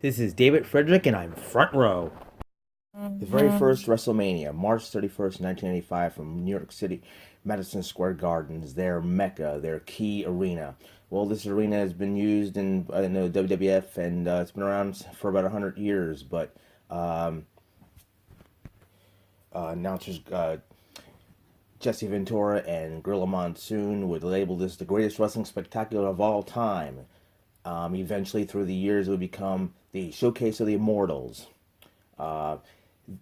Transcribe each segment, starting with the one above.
This is David Frederick, and I'm Front Row. The very first WrestleMania, March 31st, 1985, from New York City, Madison Square Gardens, their mecca, their key arena. Well, this arena has been used in the WWF, and it's been around for about 100 years, but um, announcers Jesse Ventura and Gorilla Monsoon would label this the greatest wrestling spectacular of all time. Eventually, through the years, it would become the Showcase of the Immortals. Uh,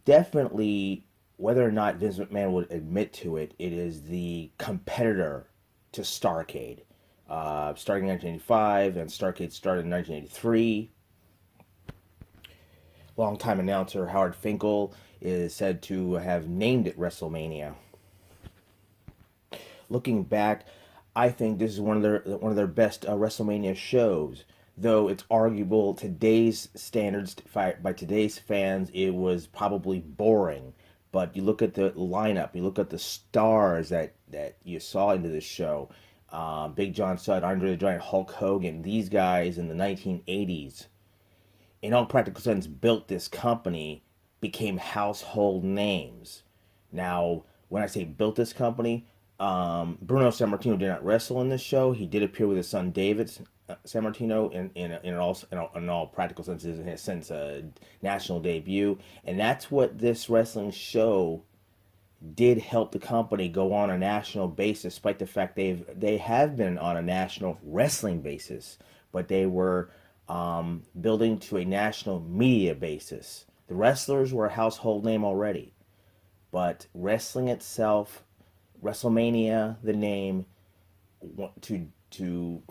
Definitely, whether or not Vince McMahon would admit to it, it is the competitor to Starrcade. Starting in 1985, and Starrcade started in 1983. Longtime announcer Howard Finkel is said to have named it WrestleMania. Looking back, I think this is one of their best WrestleMania shows. Though it's arguable today's standards by today's fans, it was probably boring. But you look at the lineup, you look at the stars that you saw into this show. Big John Studd, Andre the Giant, Hulk Hogan, these guys in the 1980s, in all practical sense, built this company, became household names. Now, when I say built this company, Bruno Sammartino did not wrestle in this show. He did appear with his son David Sammartino in all practical senses in his sense national debut, and that's what this wrestling show did help the company go on a national basis, despite the fact they have been on a national wrestling basis, but they were building to a national media basis. The wrestlers were a household name already, but wrestling itself, WrestleMania, the name, to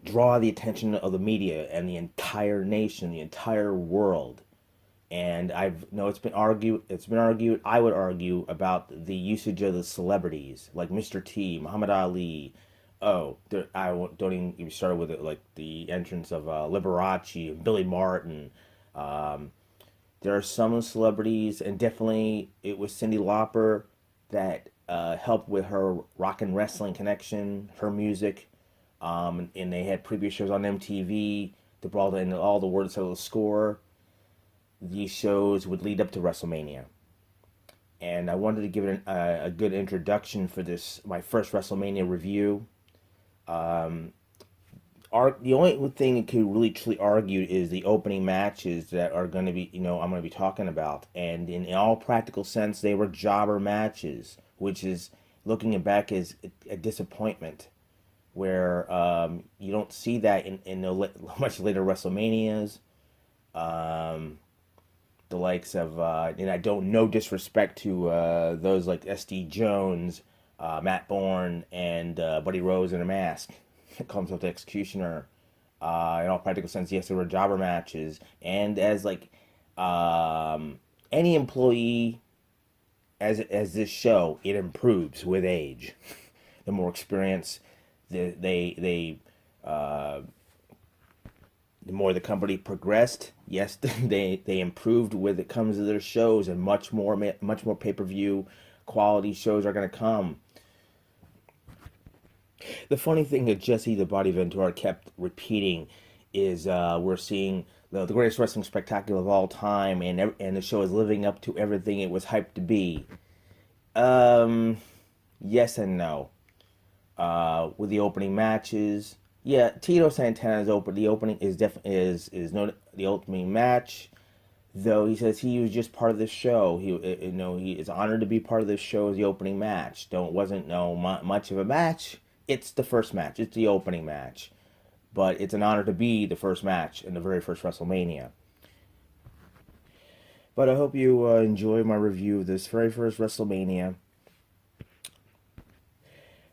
draw the attention of the media and the entire nation, the entire world. And I've no, it's been argued. It's been argued. I would argue about the usage of the celebrities like Mr. T, Muhammad Ali. Oh, I don't even start with it, like the entrance of Liberace and Billy Martin. Um, there are some celebrities, and definitely it was Cyndi Lauper that helped with her rock and wrestling connection, her music. And they had previous shows on MTV that brought in all the words of the score. These shows would lead up to WrestleMania. And I wanted to give it a good introduction for this, my first WrestleMania review. Um, the only thing that could really truly argue is the opening matches that are going to be, I'm going to be talking about. And in all practical sense, they were jobber matches, which is, looking back, is a disappointment where you don't see that in the much later WrestleManias. Um, the likes of, and I don't, no disrespect to those like SD Jones, Matt Bourne, and Buddy Rose in a mask. Comes up the Executioner. In all practical sense, yes, there were jobber matches, and as like any employee, as this show, it improves with age. The more experience, uh, the more the company progressed. Yes, they improved when it comes to their shows, and much more pay-per-view quality shows are going to come. The funny thing that Jesse the Body Ventura kept repeating is we're seeing the greatest wrestling spectacular of all time, and the show is living up to everything it was hyped to be. Um, yes and no. With the opening matches, yeah, Tito Santana's the opening is definitely is no the opening match. Though he says he was just part of the show. He is honored to be part of this show as the opening match. Don't wasn't no much of a match. It's the first match. It's the opening match, but it's an honor to be the first match in the very first WrestleMania. But I hope you enjoy my review of this very first WrestleMania.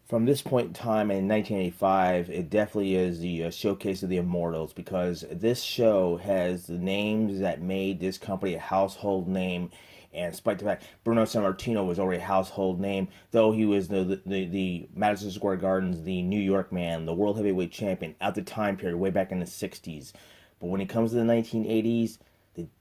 From this point in time in 1985, it definitely is the showcase of the Immortals, because this show has the names that made this company a household name. And despite the fact Bruno Sammartino was already a household name, though he was the Madison Square Gardens, the New York man, the World Heavyweight Champion at the time period, way back in the 60s. But when it comes to the 1980s,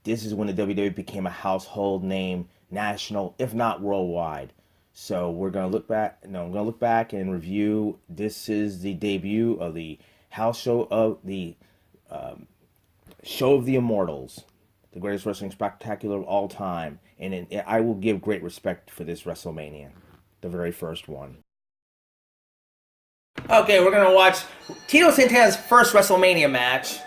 this is when the WWE became a household name, national, if not worldwide. So we're gonna look back. No, I'm gonna look back and review. This is the debut of the house show of the Show of the Immortals, the greatest wrestling spectacular of all time, and I will give great respect for this WrestleMania, the very first one. Okay, we're going to watch Tito Santana's first WrestleMania match,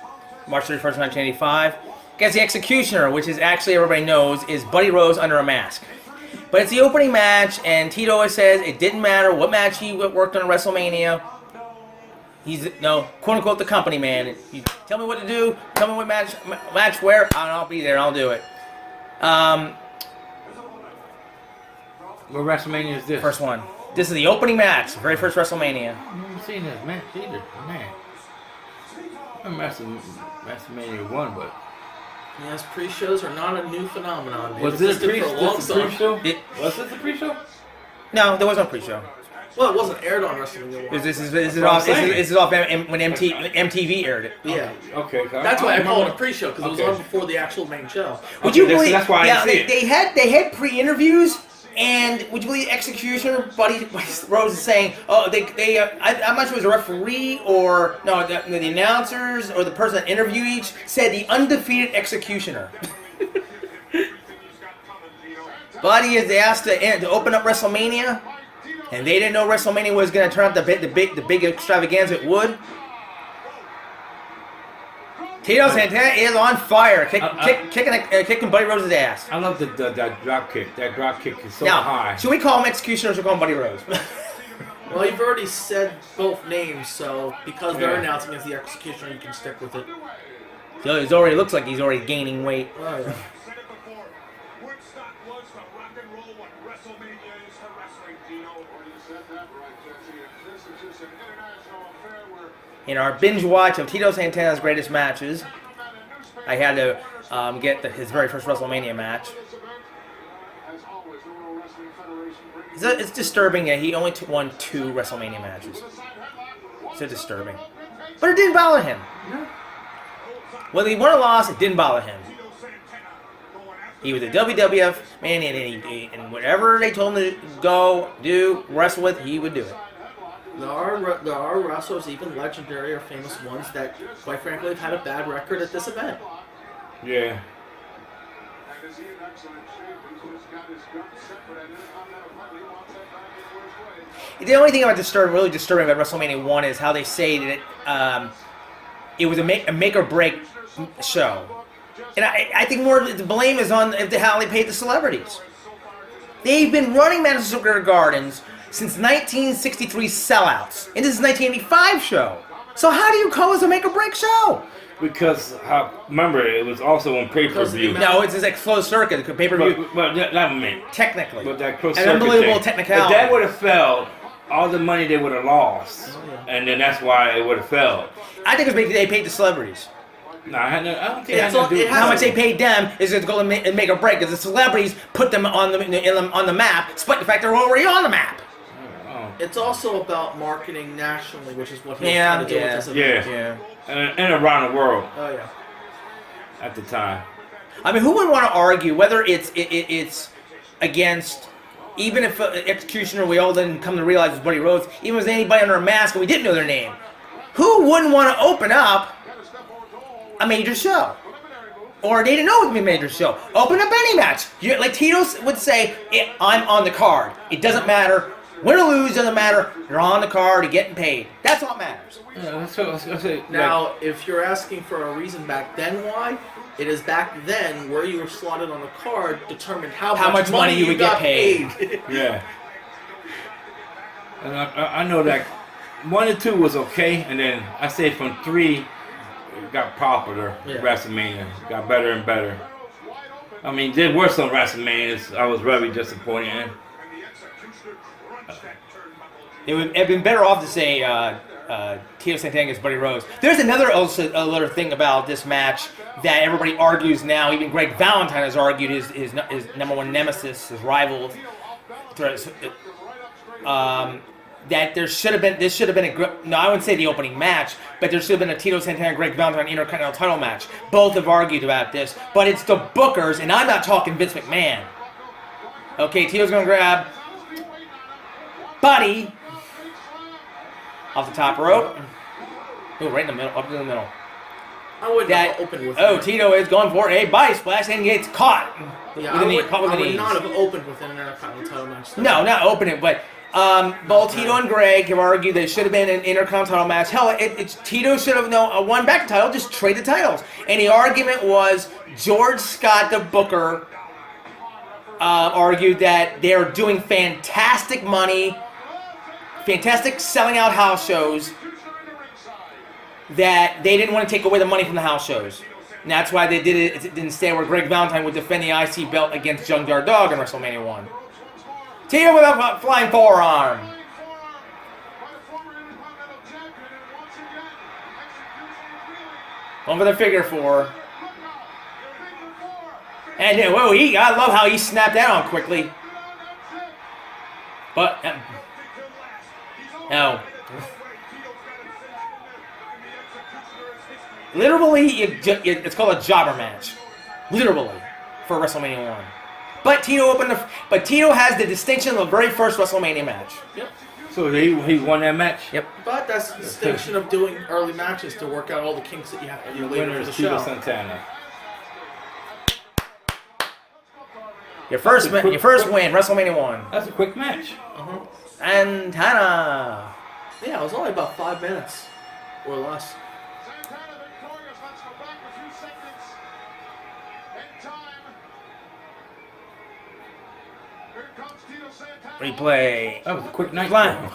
March 31st, 1985, against the Executioner, which is actually, everybody knows, is Buddy Rose under a mask. But it's the opening match, and Tito always says it didn't matter what match he worked on WrestleMania. He's, quote-unquote, the company man. You tell me what to do, tell me what match where, and I'll be there, I'll do it. What WrestleMania is this? First one. This is the opening match, very first WrestleMania. I haven't seen this match either, man. I'm WrestleMania 1, but... Yes, pre-shows are not a new phenomenon. Was this a pre-show? Was this a pre-show? No, there was no pre-show. Well, it wasn't aired on WrestleMania 1. This is off when MTV aired it. Yeah. Okay. That's why I call it a pre-show, because it was on before the actual main show. Would you believe? That's why I see it. They had pre-interviews, and would you believe Executioner Buddy Rose is saying, I'm not sure it was a referee or no, the announcers or the person that interviewed each said the undefeated Executioner. Buddy is asked to open up WrestleMania, and they didn't know WrestleMania was going to turn out the big extravaganza it would. Tito Santana is on fire, kicking Buddy Rose's ass. I love that drop kick. That drop kick is so now, high. Should we call him Executioner or should we call him Buddy Rose? Well, you've already said both names, so because they're announcing as the Executioner, you can stick with it. So it already looks like he's already gaining weight. Oh, yeah. In our binge watch of Tito Santana's greatest matches, I had to get his very first WrestleMania match. It's disturbing that he only won 2 WrestleMania matches. So disturbing. But it didn't bother him. Whether he won or lost, it didn't bother him. He was a WWF man, and whatever they told him to go, do, wrestle with, he would do it. There are wrestlers, even legendary or famous ones, that, quite frankly, have had a bad record at this event. Yeah. The only thing really disturbing about WrestleMania 1 is how they say that it was a make or break show. And I think more of the blame is on how they paid the celebrities. They've been running Madison Square Gardens since 1963 sellouts. And this is a 1985 show. So how do you call this a make or break show? Because, remember, it was also on pay-per-view. No, it's like closed circuit, pay-per-view. But not me. Technically. But that closed an circuit unbelievable thing. technicality. If that would have failed, all the money they would have lost. Oh, yeah. And then that's why it would have failed. I think it's because they paid the celebrities. No, I don't think it has to do how much they paid them is to go and make or break, because the celebrities put them on the map, despite the fact they're already on the map. It's also about marketing nationally, which is what he was trying to do with this event. Yeah. And around the world. Oh, yeah. At the time. I mean, who would want to argue whether it's against, even if Executioner, we all didn't come to realize was Buddy Rhodes, even if it was anybody under a mask and we didn't know their name, who wouldn't want to open up a major show? Or they didn't know it would be a major show. Open up any match. Like Tito would say, I'm on the card. It doesn't matter. Win or lose, doesn't matter. You're on the card, you're getting paid. That's all that matters. Yeah, that's what I was going to say. Now, if you're asking for a reason back then why, it is back then where you were slotted on the card determined how much money you would get paid. Yeah. And I know that 1 and 2 was okay, and then I say from 3, it got popular. Yeah. WrestleMania got better and better. I mean, there were some WrestleManias I was very disappointed in. It would have been better off to say Tito Santana against Buddy Rose. There's another thing about this match that everybody argues now. Even Greg Valentine has argued his number one nemesis, his rival. That this should have been no, I wouldn't say the opening match, but there should have been a Tito Santana Greg Valentine Intercontinental title match. Both have argued about this, but it's the bookers, and I'm not talking Vince McMahon. Okay, Tito's gonna grab Buddy off the top rope. Oh, right in the middle, up in the middle. I wouldn't that have opened with Tito is going for a body splash and gets caught. Yeah, with I would not have opened with an Intercontinental title match. Though. No, not open it, but both Tito and Greg have argued that it should have been an Intercontinental match. Hell, Tito should have won back the title, just trade the titles. And the argument was George Scott, the booker, argued that they're doing fantastic money, fantastic selling out house shows, that they didn't want to take away the money from the house shows. And that's why they did it instead, where Greg Valentine would defend the IC belt against Junkyard Dog in WrestleMania 1. Tito with a flying forearm. One for the figure 4. And whoa, I love how he snapped that on quickly. But no. Literally, it's called a jobber match. Literally, for WrestleMania 1. But Tito has the distinction of the very first WrestleMania match. Yep. So he won that match? Yep. But that's the distinction of doing early matches to work out all the kinks that you have to do later in the Tito show. Santana. Your first win, WrestleMania 1. That's a quick match. Santana. Yeah, it was only about 5 minutes or less. Replay. That was a quick night. Flying.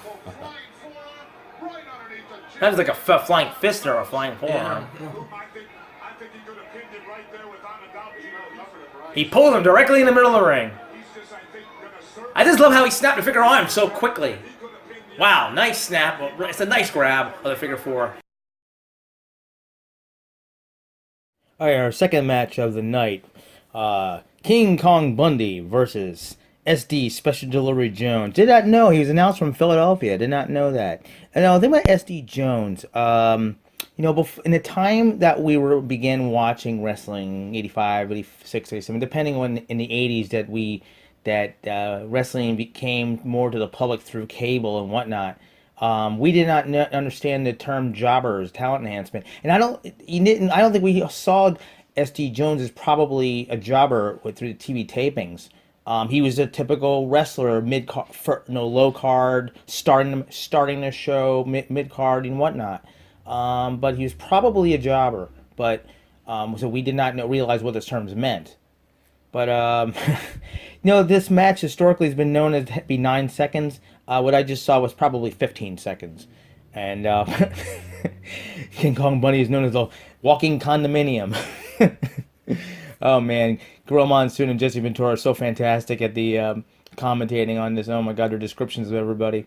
That was like a flying fist or a flying forearm. Yeah. He pulled him directly in the middle of the ring. I just love how he snapped the figure arm so quickly. Wow, nice snap. It's a nice grab of the figure 4. All right, our second match of the night. King Kong Bundy versus SD Special Delivery Jones. Did not know he was announced from Philadelphia. Did not know that. And the thing about SD Jones, in the time that we began watching wrestling, 85, 86, 87, depending on in the 80s that wrestling became more to the public through cable and whatnot. We did not understand the term jobbers, talent enhancement, and I don't think we saw SD Jones as probably a jobber through the TV tapings. He was a typical wrestler, low card, starting the show, mid card and whatnot. But he was probably a jobber. But so we did not realize what those terms meant. But this match historically has been known as be 9 seconds. What I just saw was probably 15 seconds, and King Kong Bundy is known as the walking condominium. Oh man, Gorilla Monsoon and Jesse Ventura are so fantastic at the commentating on this. Oh my God, their descriptions of everybody.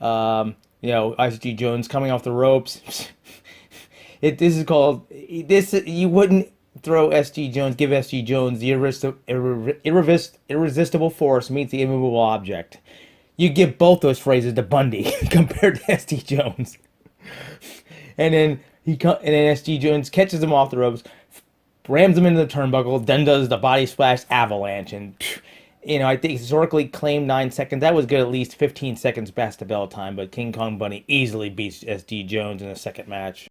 ICG Jones coming off the ropes. You wouldn't throw SG Jones, give SG Jones the irresistible force meets the immovable object. You give both those phrases to Bundy compared to SG Jones. And then SG Jones catches him off the ropes, rams him into the turnbuckle, then does the body splash avalanche. And, I think historically claimed 9 seconds. That was good, at least 15 seconds past the bell time. But King Kong Bundy easily beats SG Jones in the second match.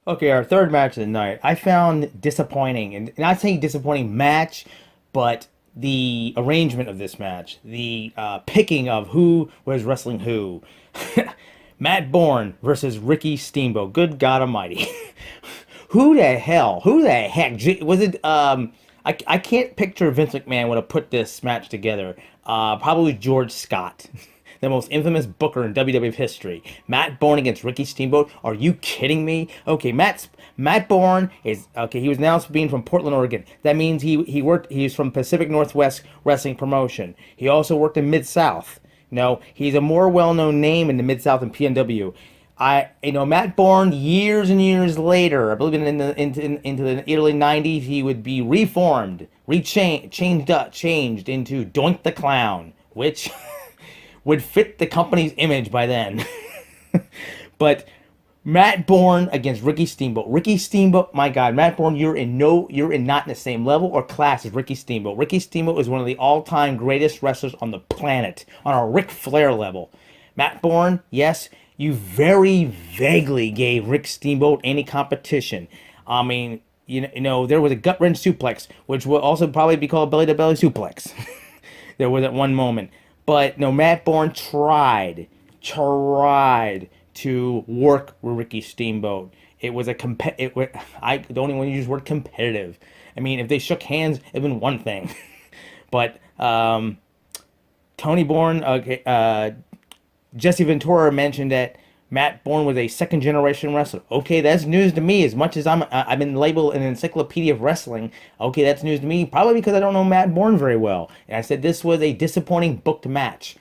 Okay, our third match of the night. I found disappointing. And not saying disappointing match, but the arrangement of this match. The picking of who was wrestling who. Matt Bourne versus Ricky Steamboat. Good God Almighty. Who the heck was it? I can't picture Vince McMahon would have put this match together. Probably George Scott, the most infamous booker in WWF history. Matt Bourne against Ricky Steamboat. Are you kidding me? Okay, Matt Bourne is okay. He was announced being from Portland, Oregon. That means he was from Pacific Northwest Wrestling Promotion. He also worked in Mid South. He's a more well-known name in the Mid South than PNW. Matt Bourne, years and years later, I believe into the early 90s, he would be reformed, changed into Doink the Clown, which would fit the company's image by then. But Matt Bourne against Ricky Steamboat. Ricky Steamboat, my God, Matt Bourne, you're not in the same level or class as Ricky Steamboat. Ricky Steamboat is one of the all-time greatest wrestlers on the planet, on a Ric Flair level. Matt Bourne, yes, you very vaguely gave Rick Steamboat any competition. I mean, you know, there was a gut wrench suplex, which will also probably be called belly to belly suplex. There was at one moment, but no, Matt Bourne tried to work with Ricky Steamboat. It was I don't even want to use the word competitive. I mean, if they shook hands, it'd been one thing, but Tony Bourne, Jesse Ventura mentioned that Matt Bourne was a second generation wrestler. Okay, that's news to me. As much as I've been labeled an encyclopedia of wrestling. Okay, that's news to me. Probably because I don't know Matt Bourne very well. And I said this was a disappointing booked match.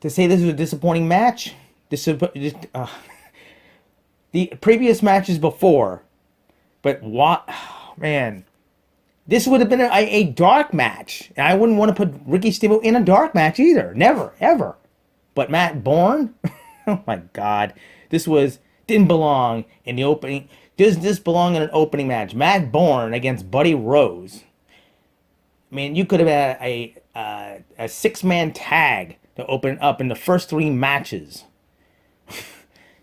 To say this was a disappointing match, the previous matches before, but what, man, this would have been a dark match. And I wouldn't want to put Ricky Steamboat in a dark match either. Never, ever. But Matt Bourne, oh my God, didn't belong in the opening. Does this belong in an opening match? Matt Bourne against Buddy Rose. I mean, you could have had a 6-man tag to open up in the first 3 matches.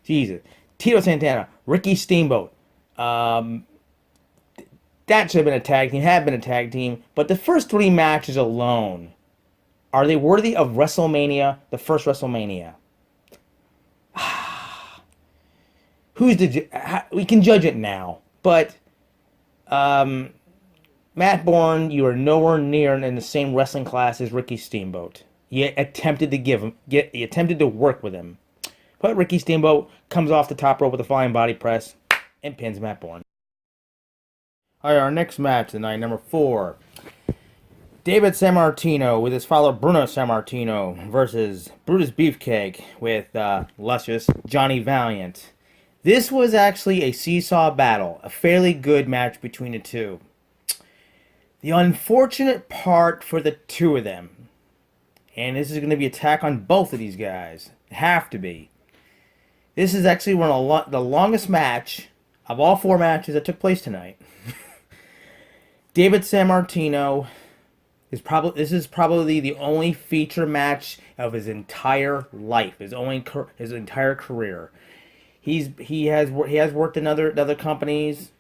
Jesus, Tito Santana, Ricky Steamboat. That should have been a tag team. Had been a tag team, but the first 3 matches alone. Are they worthy of WrestleMania, the first WrestleMania? We can judge it now, but Matt Bourne, you are nowhere near in the same wrestling class as Ricky Steamboat. You attempted to work with him, but Ricky Steamboat comes off the top rope with a flying body press and pins Matt Bourne. All right, our next match tonight, number 4. David Sammartino with his father Bruno Sammartino versus Brutus Beefcake with luscious Johnny Valiant. This was actually a seesaw battle, a fairly good match between the two. The unfortunate part for the two of them, and this is going to be an attack on both of these guys, have to be. This is actually one of the longest match of all 4 matches that took place tonight. David Sammartino this is probably the only feature match of his entire life, his entire career. He has worked in other companies.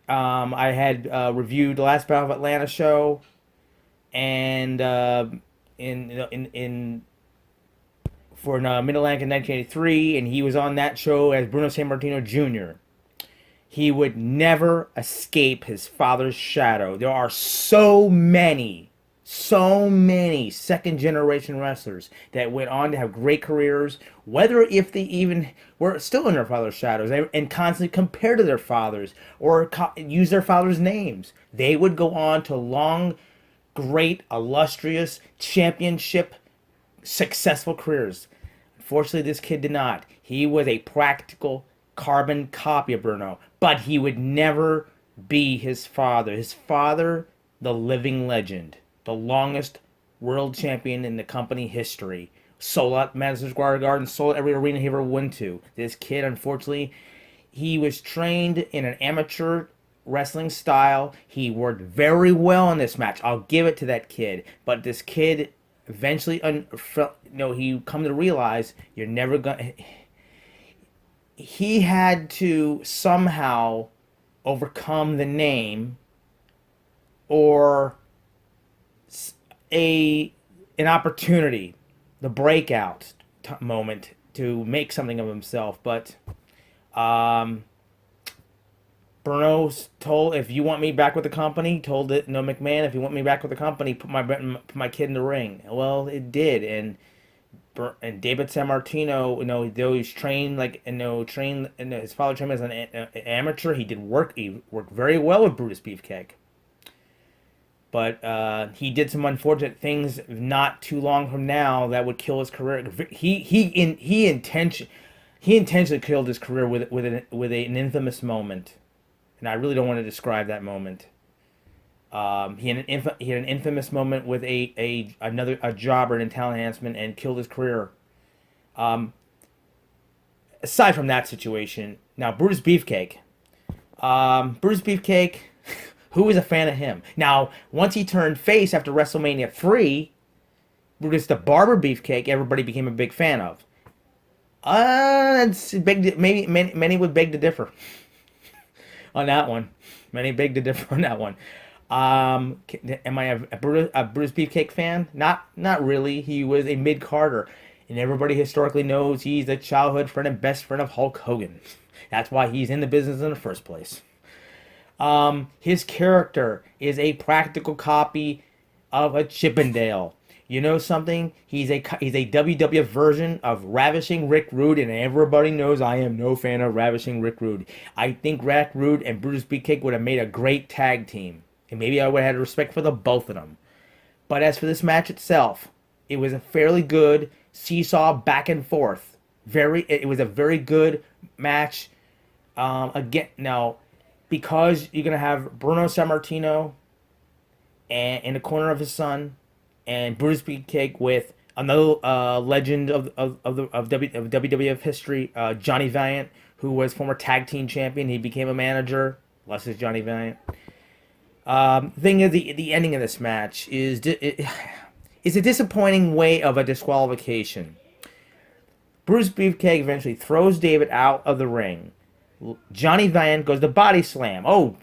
I had reviewed the Last Battle of Atlanta show, and for Mid-Atlantic in 1983, and he was on that show as Bruno Sammartino Jr. He would never escape his father's shadow. There are so many second-generation wrestlers that went on to have great careers, whether if they even were still in their father's shadows and constantly compare to their fathers or use their father's names. They would go on to long, great, illustrious, championship, successful careers. Unfortunately, this kid did not. He was a practical carbon copy of Bruno, but he would never be his father. His father, the living legend. The longest world champion in the company history. Sold out Madison Square Garden, sold out every arena he ever went to. This kid, unfortunately, he was trained in an amateur wrestling style. He worked very well in this match. I'll give it to that kid. But this kid eventually, he come to realize you're never going to... He had to somehow overcome the name or an opportunity, the breakout moment to make something of himself. But Bruno's told, if you want me back with the company, told it, no, McMahon, if you want me back with the company, put my kid in the ring. Well, it did, and David Sammartino, though he's trained his father trained him as an amateur. He worked very well with Brutus Beefcake. But he did some unfortunate things not too long from now that would kill his career. He intentionally killed his career with an infamous moment, and I really don't want to describe that moment. He had an infamous moment with a jobber in talent enhancement and killed his career. Aside from that situation, now Brutus Beefcake. Who was a fan of him? Now, once he turned face after WrestleMania 3, Brutus the Barber Beefcake, everybody became a big fan of. It's big. Maybe many would beg to differ on that one. Many beg to differ on that one. Am I a Bruce Beefcake fan? Not really. He was a mid Carter, and everybody historically knows he's the childhood friend and best friend of Hulk Hogan. That's why he's in the business in the first place. His character is a practical copy of a Chippendale. You know something? He's a WWF version of Ravishing Rick Rude, and everybody knows I am no fan of Ravishing Rick Rude. I think Rick Rude and Brutus Beefcake would have made a great tag team, and maybe I would have had respect for the both of them. But as for this match itself, it was a fairly good seesaw back and forth. It was a very good match. Again, now, because you're gonna have Bruno Sammartino and in the corner of his son, and Brutus Beefcake with another legend of WWF history, Johnny Valiant, who was former tag team champion. He became a manager. Bless his Johnny Valiant. Thing is, the ending of this match is a disappointing way of a disqualification. Brutus Beefcake eventually throws David out of the ring. Johnny Valiant goes to body slam. Oh,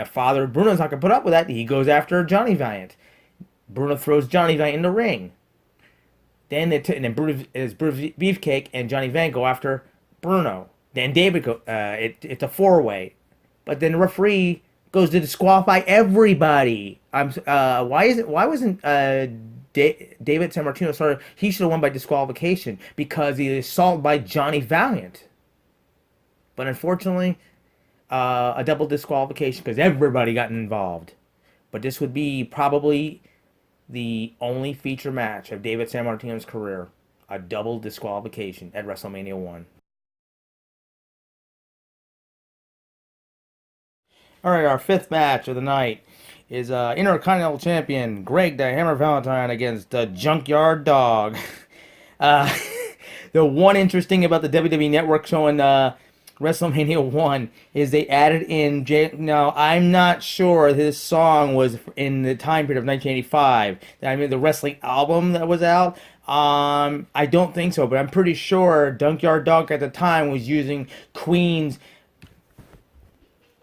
father Bruno's not gonna put up with that. He goes after Johnny Valiant. Bruno throws Johnny Valiant in the ring. Then Brutus Beefcake and Johnny Valiant go after Bruno. Then David go. It's a 4-way, but then the referee goes to disqualify everybody. Why wasn't David Sammartino started? He should have won by disqualification because he was assaulted by Johnny Valiant. But unfortunately, a double disqualification because everybody got involved. But this would be probably the only feature match of David Sammartino's career, a double disqualification at WrestleMania 1. Alright, our fifth match of the night is Intercontinental Champion Greg the Hammer Valentine against the Junkyard Dog. The one interesting about the WWE Network showing WrestleMania 1 is they added in now I'm not sure this song was in the time period of 1985. I mean the wrestling album that was out. I don't think so, but I'm pretty sure Junkyard Dog at the time was using Queen's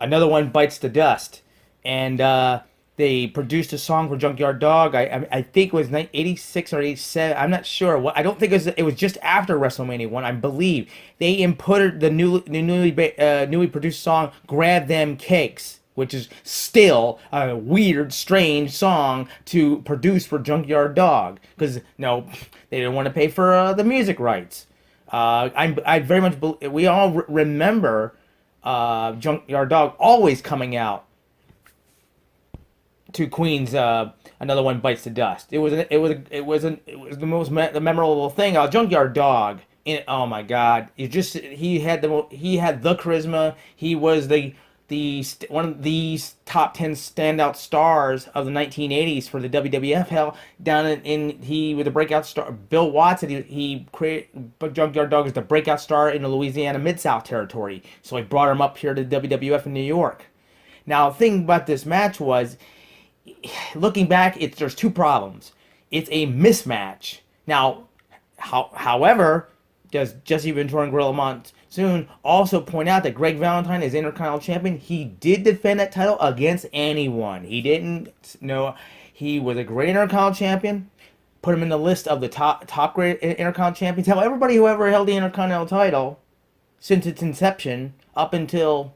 Another One Bites the Dust, and they produced a song for Junkyard Dog. I think it was 86 or 87. I'm not sure. I don't think it was just after WrestleMania 1. I believe they inputted the newly produced song "Grab Them Cakes," which is still a weird, strange song to produce for Junkyard Dog because no, they didn't want to pay for the music rights. I very much we all remember Junkyard Dog always coming out to Queen's Another One Bites the Dust. It was the most memorable thing. Junkyard Dog. Oh my God! He had the charisma. He was one of these top 10 standout stars of the 1980s for the WWF. Hell, he was a breakout star. Bill Watts he created Junkyard Dog as the breakout star in the Louisiana Mid-South territory. So he brought him up here to WWF in New York. Now, the thing about this match was, looking back, there's two problems. It's a mismatch. Now, however, does Jesse Ventura and Gorilla Monsoon also point out that Greg Valentine is Intercontinental Champion? He did defend that title against anyone. He didn't know he was a great Intercontinental Champion. Put him in the list of the top great Intercontinental Champions. Tell everybody who ever held the Intercontinental title since its inception up until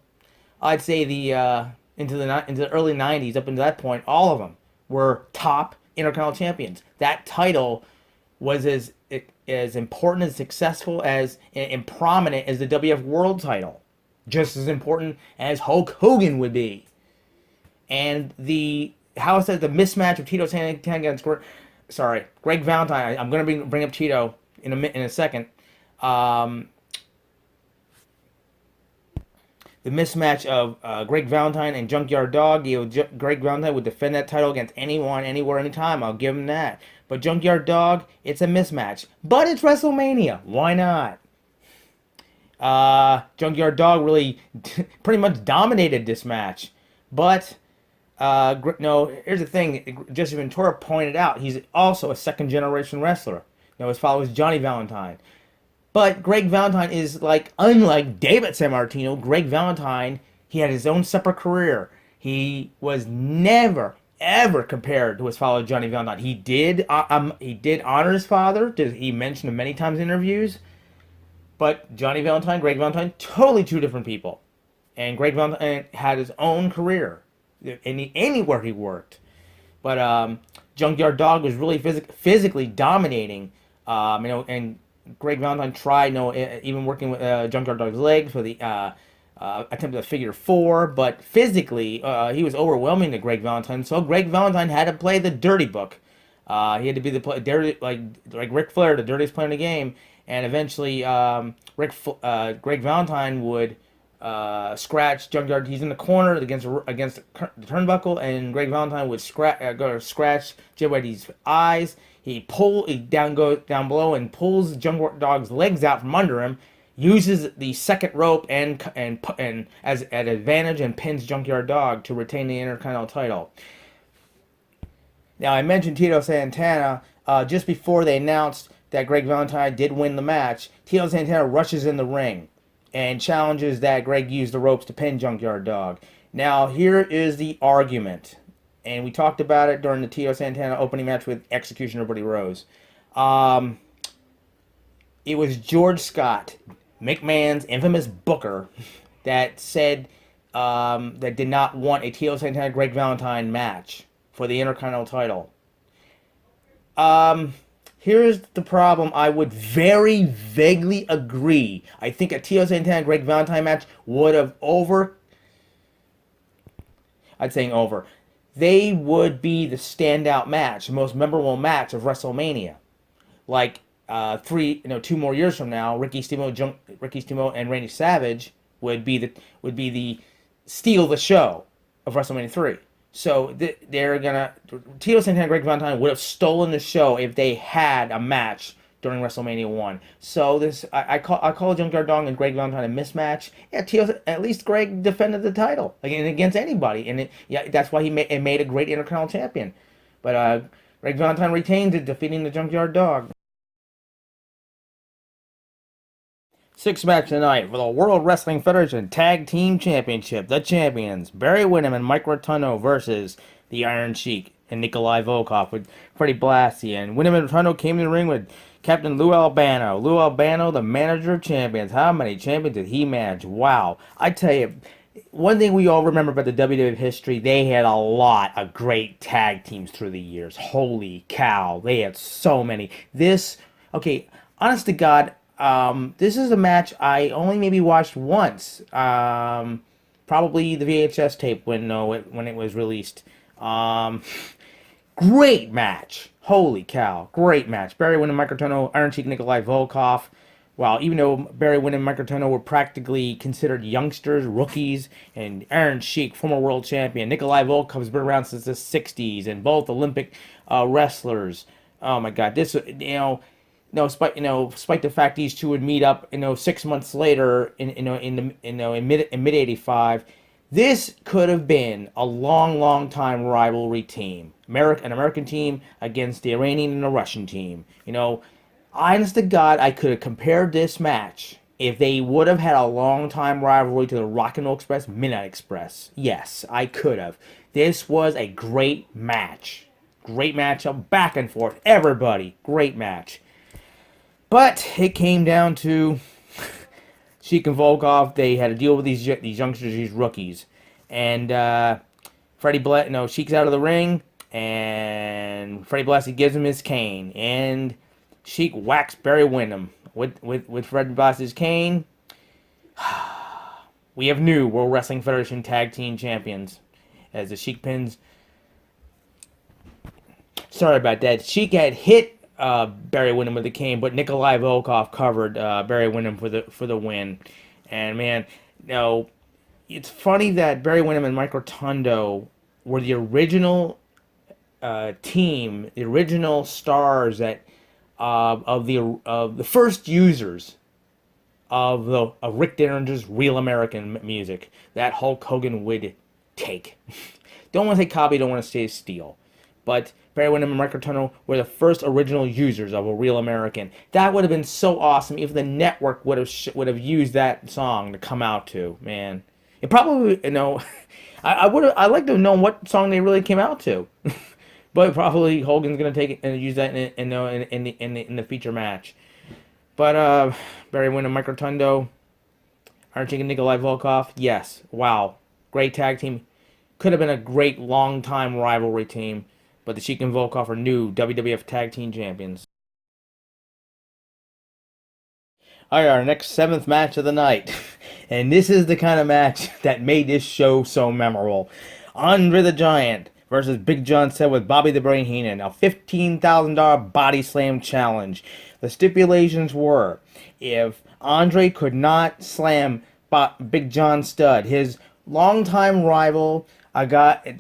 I'd say into the early 90s, up until that point, all of them were top Intercontinental Champions. That title was as important and successful and prominent as the WF World title. Just as important as Hulk Hogan would be. And the mismatch of Tito Santana against Greg Valentine. I'm going to bring up Tito in a second. The mismatch of Greg Valentine and Junkyard Dog. Greg Valentine would defend that title against anyone, anywhere, anytime. I'll give him that. But Junkyard Dog, it's a mismatch. But it's WrestleMania. Why not? Junkyard Dog really pretty much dominated this match. But, no, here's the thing. Jesse Ventura pointed out he's also a second-generation wrestler. His father was Johnny Valentine. But Greg Valentine is like, unlike David Sammartino, Greg Valentine, he had his own separate career. He was never, ever compared to his father Johnny Valentine. He did honor his father. He mentioned him many times in interviews. But Johnny Valentine, Greg Valentine, totally two different people. And Greg Valentine had his own career, anywhere he worked. But Junkyard Dog was really physically dominating. And Greg Valentine tried, even working with Junkyard Dog's legs for the attempted a figure four, but physically he was overwhelming to Greg Valentine. So Greg Valentine had to play the dirty book. He had to be the dirty, like Ric Flair, the dirtiest player in the game. And eventually, Greg Valentine would scratch Junkyard. He's in the corner against the turnbuckle, and Greg Valentine would go to scratch Jay Whitey's eyes. He goes down below and pulls Junkyard Dog's legs out from under him. Uses the second rope and as an advantage and pins Junkyard Dog to retain the Intercontinental title. Now I mentioned Tito Santana just before they announced that Greg Valentine did win the match. Tito Santana rushes in the ring and challenges that Greg used the ropes to pin Junkyard Dog. Now here is the argument, and we talked about it during the Tito Santana opening match with Executioner Buddy Rose. It was George Scott, McMahon's infamous booker, that said that did not want a Tito Santana Greg Valentine match for the Intercontinental title. Here's the problem. I would very vaguely agree. I think a Tito Santana Greg Valentine match would have They would be the standout match, the most memorable match of WrestleMania. Like 2 more years from now, Ricky Steamboat and Randy Savage would be the steal the show of WrestleMania 3. So Tito Santana and Greg Valentine would have stolen the show if they had a match during WrestleMania 1. So I call Junkyard Dog and Greg Valentine a mismatch. Yeah, at least Greg defended the title against anybody, and that's why he made a great Intercontinental champion. But Greg Valentine retains it, defeating the Junkyard Dog. Sixth match tonight for the World Wrestling Federation Tag Team Championship. The champions, Barry Windham and Mike Rotundo versus the Iron Sheik and Nikolai Volkov with Freddie Blassie. And Windham and Rotundo came in the ring with Captain Lou Albano. Lou Albano, the manager of champions. How many champions did he manage? Wow. I tell you, one thing we all remember about the WWE history, they had a lot of great tag teams through the years. Holy cow. They had so many. Honest to God, this is a match I only maybe watched once. Probably the VHS tape when it was released. Great match. Holy cow. Great match. Barry Windham, Mike Rotundo, Iron Sheik, Nikolai Volkov. Well, even though Barry Windham and Mike Rotundo were practically considered youngsters, rookies, and Iron Sheik, former world champion, Nikolai Volkov has been around since the 60s, and both Olympic wrestlers. Oh my God, despite the fact these two would meet up, 6 months later in mid '85, this could have been a long time rivalry team. An American team against the Iranian and the Russian team. Honest to God, I could have compared this match if they would have had a long time rivalry to the Rock and Roll Express, Midnight Express. Yes, I could have. This was a great match. Great matchup, back and forth, everybody. Great match. But it came down to Sheik and Volkov. They had to deal with these youngsters, these rookies. And Sheik's out of the ring, and Freddie Blassie gives him his cane. And Sheik whacks Barry Windham with Freddie Blassie's cane. We have new World Wrestling Federation Tag Team Champions as the Sheik pins. Sorry about that. Sheik had hit Barry Windham with the cane, but Nikolai Volkov covered Barry Windham for the win. And man, it's funny that Barry Windham and Mike Rotundo were the original team, the original stars that of the first users of Rick Derringer's Real American music that Hulk Hogan would take. Don't want to say copy, don't want to say steal. but Barry Windham and Mike Rotundo were the first original users of A Real American. That would have been so awesome if the network would have used that song to come out to. Man, it probably I'd like to know what song they really came out to. But probably Hogan's gonna take it and use that in the feature match. But Barry Windham, Mike Rotundo, Iron Sheik and Nikolai Volkov, yes, wow, great tag team. Could have been a great long-time rivalry team, but the Sheik and Volkov are new WWF Tag Team Champions. Alright, our next 7th match of the night. And this is the kind of match that made this show so memorable. Andre the Giant versus Big John Studd with Bobby the Brain Heenan. A $15,000 body slam challenge. The stipulations were, if Andre could not slam Big John Studd, his longtime rival,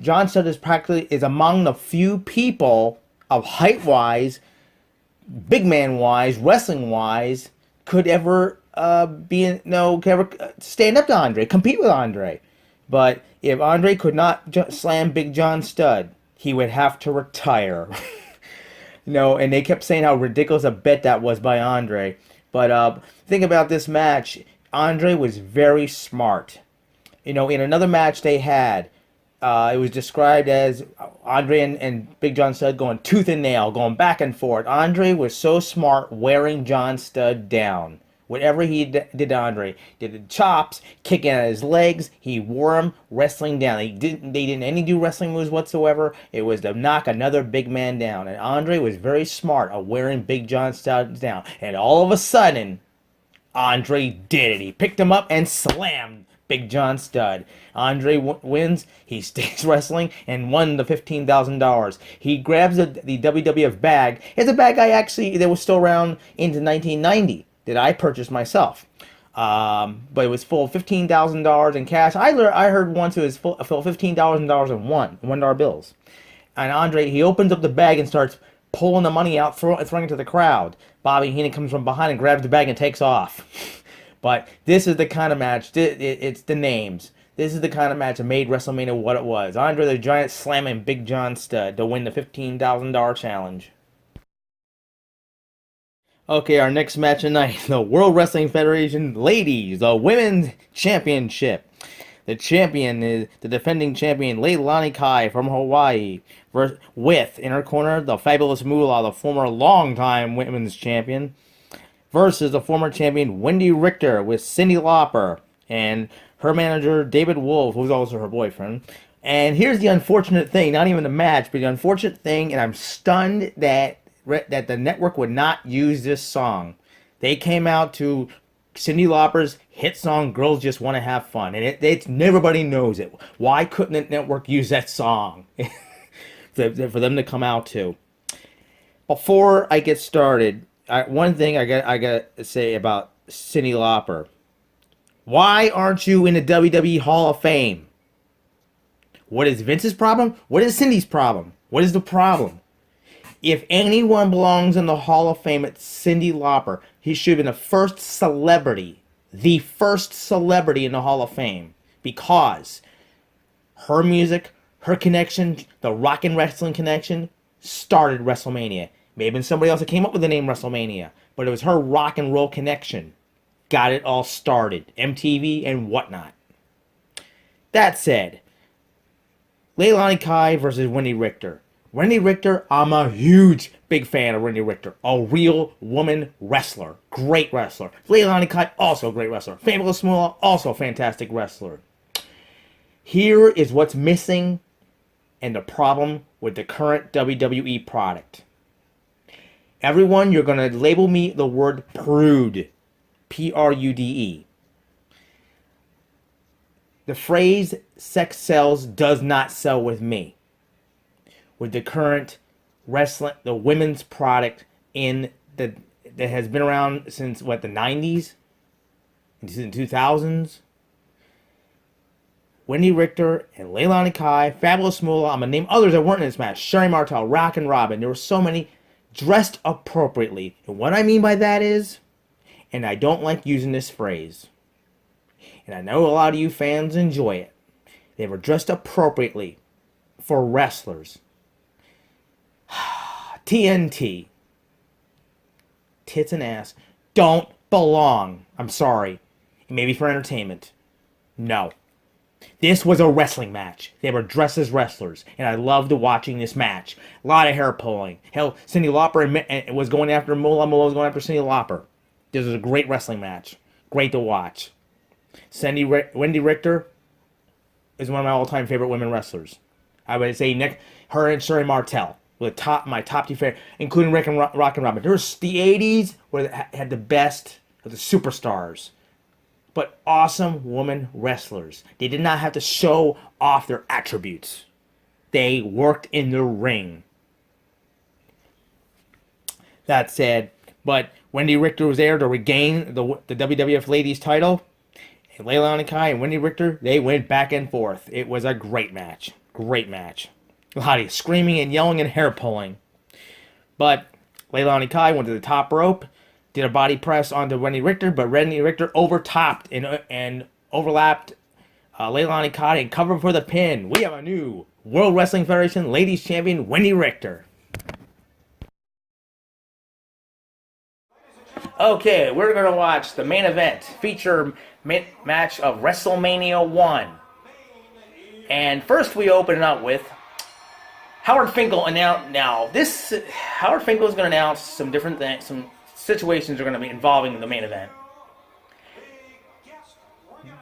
John Studd is among the few people of height-wise, big man-wise, wrestling-wise, could ever stand up to Andre, compete with Andre. But if Andre could not slam Big John Studd, he would have to retire. And they kept saying how ridiculous a bet that was by Andre. But think about this match. Andre was very smart. In another match they had, it was described as Andre and Big John Studd going tooth and nail, going back and forth. Andre was so smart wearing John Studd down. Whatever he did to Andre, did the chops, kicking at his legs, he wore him, wrestling down. They didn't any do wrestling moves whatsoever. It was to knock another big man down. And Andre was very smart at wearing Big John Studd down. And all of a sudden, Andre did it. He picked him up and slammed Big John Studd. Andre wins. He stays wrestling and won the $15,000. He grabs the WWF bag. It's a bag that was still around into 1990 that I purchased myself. But it was full of $15,000 in cash. I heard once it was full of $15,000 in $1 bills. And Andre, he opens up the bag and starts pulling the money out, throwing it to the crowd. Bobby Heenan comes from behind and grabs the bag and takes off. But this is the kind of match, it's the names. This is the kind of match that made WrestleMania what it was. Andre the Giant slamming Big John Studd to win the $15,000 challenge. Okay, our next match tonight, the World Wrestling Federation Ladies, the Women's Championship. The champion is the defending champion, Leilani Kai from Hawaii, with, in her corner, the Fabulous Moolah, the former longtime women's champion, versus the former champion, Wendy Richter, with Cyndi Lauper, and her manager, David Wolf, who's also her boyfriend. And here's the unfortunate thing, not even the match, but the unfortunate thing, and I'm stunned that the network would not use this song. They came out to Cyndi Lauper's hit song, Girls Just Want to Have Fun, and it's everybody knows it. Why couldn't the network use that song for them to come out to? Before I get started, one thing I got to say about Cyndi Lauper. Why aren't you in the WWE Hall of Fame? What is Vince's problem? What is Cindy's problem? What is the problem? If anyone belongs in the Hall of Fame, it's Cyndi Lauper. He should have been the first celebrity in the Hall of Fame, because her music, her connection, the rock and wrestling connection, started WrestleMania. May have been somebody else that came up with the name WrestleMania, but it was her rock and roll connection. Got it all started. MTV and whatnot. That said, Leilani Kai versus Wendy Richter. Wendy Richter, I'm a huge, big fan of Wendy Richter. A real woman wrestler. Great wrestler. Leilani Kai, also a great wrestler. Fabulous Moolah, also a fantastic wrestler. Here is what's missing and the problem with the current WWE product. Everyone, you're going to label me the word prude. Prude. The phrase sex sells does not sell with me. With the current wrestling, the women's product that has been around since the 90s, into the 2000s. Wendy Richter and Leilani Kai, Fabulous Moolah, I'm going to name others that weren't in this match. Sherry Martel, Rock and Robin. There were so many dressed appropriately. And what I mean by that is, and I don't like using this phrase, and I know a lot of you fans enjoy it, they were dressed appropriately for wrestlers. TNT. Tits and ass don't belong. I'm sorry. Maybe for entertainment. No. This was a wrestling match. They were dressed as wrestlers, and I loved watching this match. A lot of hair pulling. Hell, Cyndi Lauper was going after Moolah. Moolah was going after Cyndi Lauper. This was a great wrestling match. Great to watch. Wendy Richter is one of my all-time favorite women wrestlers. I would say her and Sherry Martel were my top two favorite, including Rock and Robin. There was the 80s where they had the best of the superstars. But awesome woman wrestlers. They did not have to show off their attributes. They worked in the ring. That said, but Wendy Richter was there to regain the WWF Ladies title. And Leilani Kai and Wendy Richter, they went back and forth. It was a great match. Great match. A lot of screaming and yelling and hair pulling. But Leilani Kai went to the top rope, did a body press onto Wendy Richter, but Wendy Richter overtopped and overlapped Leilani Kai and covered for the pin. We have a new World Wrestling Federation Ladies Champion, Wendy Richter. Okay, we're going to watch the main event, feature match of WrestleMania 1. And first we open it up with Howard Finkel Howard Finkel is going to announce some different things, some situations are going to be involving the main event.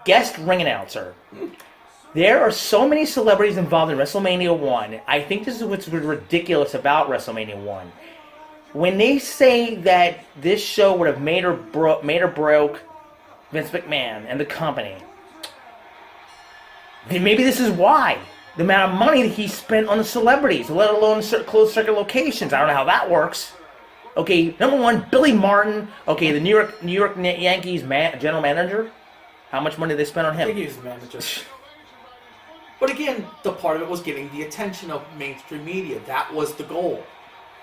Guest ring announcer. There are so many celebrities involved in WrestleMania 1. I think this is what's ridiculous about WrestleMania 1. When they say that this show would have made or broke Vince McMahon and the company, then maybe this is why. The amount of money that he spent on the celebrities, let alone closed circuit locations. I don't know how that works. Okay, number one, Billy Martin. Okay, the New York Yankees general manager. How much money did they spend on him? I think he was the manager. But again, the part of it was getting the attention of mainstream media. That was the goal.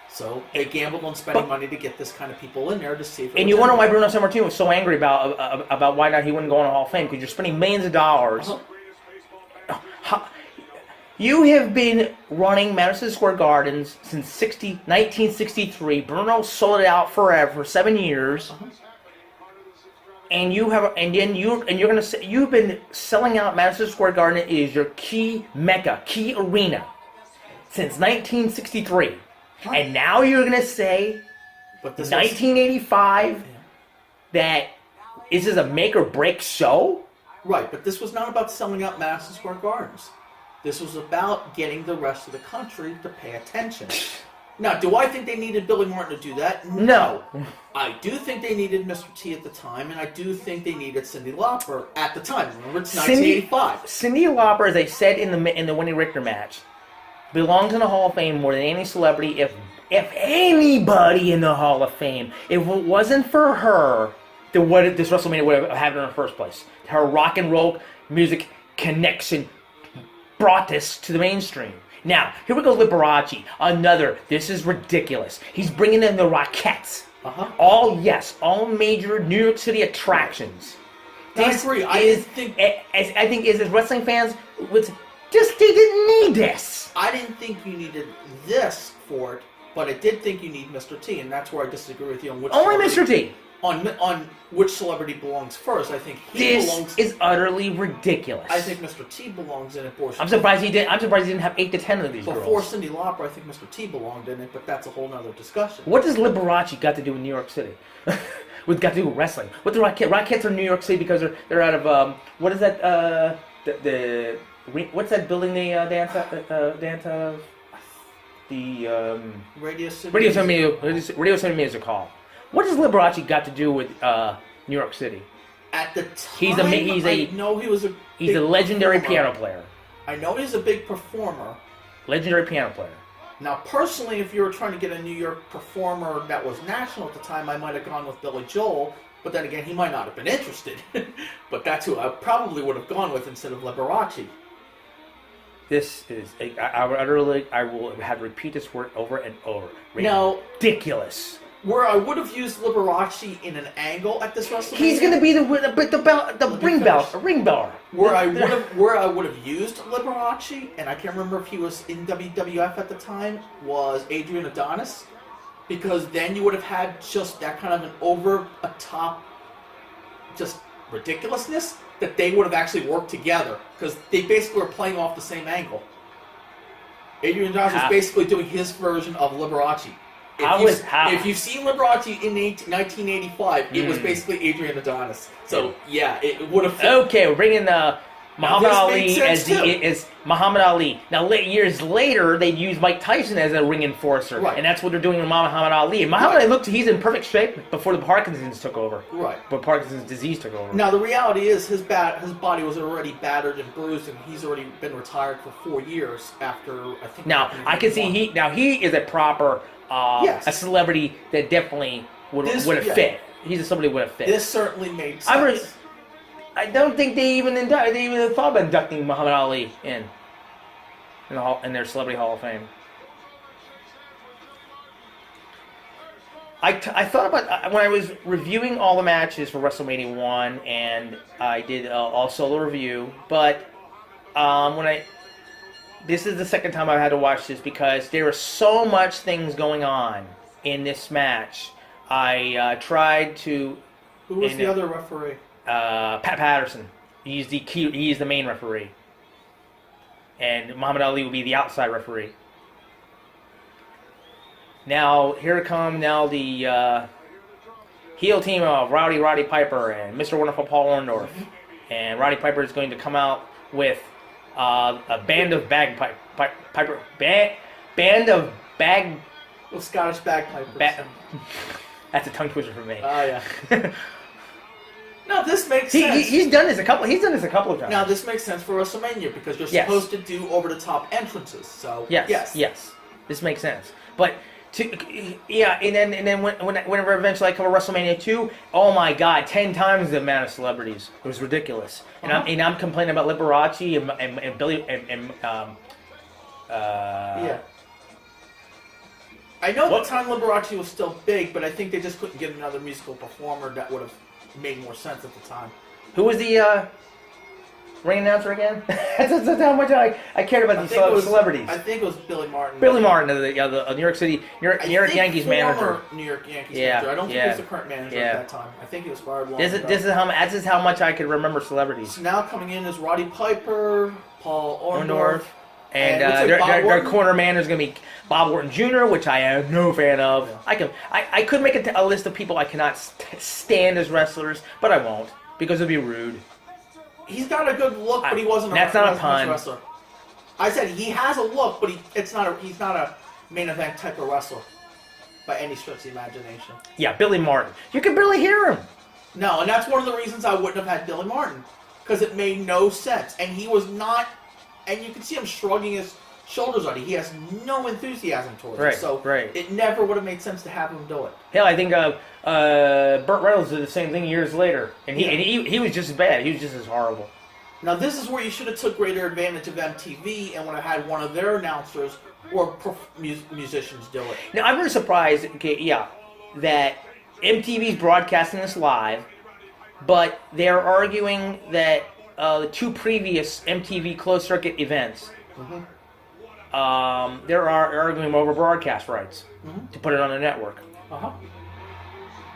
So they gambled on spending money to get this kind of people in there to see if. And you wonder why Bruno Sammartino was so angry about why not he wouldn't go in the Hall of Fame, because you're spending millions of dollars. You have been running Madison Square Gardens since 1963. Bruno sold it out forever for 7 years. And you're gonna say you've been selling out Madison Square Garden is your key mecca, key arena since 1963. And now you're gonna say, but 1985, that this is a make or break show? Right, but this was not about selling out Madison Square Gardens. This was about getting the rest of the country to pay attention. Now, do I think they needed Billy Martin to do that? No. I do think they needed Mr. T at the time, and I do think they needed Cyndi Lauper at the time. Remember, it's 1985. Cyndi Lauper, as I said in the Wendy Richter match, belongs in the Hall of Fame more than any celebrity. If anybody in the Hall of Fame, if it wasn't for her, then what this WrestleMania would have happened in the first place. Her rock and roll music connection brought this to the mainstream. Now, here we go, Liberace. This is ridiculous. He's bringing in the Rockettes. All major New York City attractions. I agree. I think as wrestling fans, they didn't need this. I didn't think you needed this for it, but I did think you need Mr. T, and that's where I disagree with you on which. Only Mr. T. On which celebrity belongs first. I think belongs. This is utterly ridiculous. I think Mr. T belongs in it. I'm surprised he didn't have 8 to 10 of these Before girls. Cyndi Lauper, I think Mr. T belonged in it, but that's a whole nother discussion. What does Liberace got to do with New York City? What got to do with wrestling? What the Rockettes are in New York City because they're out of what is that what's that building they dance out of? The Radio City Music Hall. What does Liberace got to do with New York City? At the time, he's a legendary piano player. I know he's a big performer. Legendary piano player. Now, personally, if you were trying to get a New York performer that was national at the time, I might have gone with Billy Joel. But then again, he might not have been interested. But that's who I probably would have gone with instead of Liberace. This is I will have to repeat this word over and over. Ridiculous. Where I would have used Liberace in an angle at this WrestleMania. He's going to be the ring bearer. Where I would have used Liberace, and I can't remember if he was in WWF at the time, was Adrian Adonis. because then you would have had just that kind of an over-a-top, just ridiculousness that they would have actually worked together, because they basically were playing off the same angle. Adrian Adonis was basically doing his version of Liberace. If you've seen Liberace in 1985, it was basically Adrian Adonis. So yeah, it would have. Okay, we're bringing Muhammad Ali as Muhammad Ali. Now, years later, they'd use Mike Tyson as a ring enforcer, and that's what they're doing with Muhammad Ali. And Muhammad Ali he's in perfect shape before the Parkinson's took over. Right. But Parkinson's disease took over. Now, the reality is his body was already battered and bruised, and he's already been retired for 4 years after, I think. Now, I can see he is a proper a celebrity that definitely would have fit. He's somebody who would have fit. This certainly made sense. I don't think they even thought about inducting Muhammad Ali in their Celebrity Hall of Fame. I thought about when I was reviewing all the matches for WrestleMania 1, and I did all solo review, but this is the second time I've had to watch this because there are so much things going on in this match. I tried to. Who was the other referee? Pat Patterson. He's the main referee, and Muhammad Ali will be the outside referee. Now here come the heel team of Roddy Piper and Mr. Wonderful Paul Orndorff, and Roddy Piper is going to come out with a band of Well, Scottish bagpipers. That's a tongue twister for me. Oh yeah. No, this makes sense. He's done this a couple of times. Now this makes sense for WrestleMania because you're supposed to do over-the-top entrances. So yes, this makes sense. But and then whenever eventually I cover WrestleMania 2, oh my God, 10 times the amount of celebrities. It was ridiculous. And I'm complaining about Liberace and Billy and yeah. I know at the time Liberace was still big, but I think they just couldn't get another musical performer that would have made more sense at the time. Who was the ring announcer again? that's how much I cared about these celebrities. I think it was Billy Martin. Billy Martin, the New York City, New York Yankees manager. New York Yankees manager. I don't think he was the current manager at that time. I think he was fired long ago. This is how much I could remember celebrities. So now coming in is Roddy Piper, Paul Orndorff. And their corner man is going to be Bob Orton Jr., which I am no fan of. Yeah. I could make a list of people I cannot stand as wrestlers, but I won't because it'd be rude. He's got a good look, but he wasn't. That's not a pun. Wrestler. I said he has a look, but he's not a main event type of wrestler by any stretch of the imagination. Yeah, Billy Martin. You can barely hear him. No, and that's one of the reasons I wouldn't have had Billy Martin because it made no sense, and he was not. And you can see him shrugging his shoulders on it. He has no enthusiasm towards it. So it never would have made sense to have him do it. Hell, I think Burt Reynolds did the same thing years later. And he was just as bad. He was just as horrible. Now, this is where you should have took greater advantage of MTV and would have had one of their announcers or musicians do it. Now, I'm very surprised, that MTV's broadcasting this live, but they're arguing that the two previous MTV closed circuit events, they're arguing over broadcast rights to put it on the network.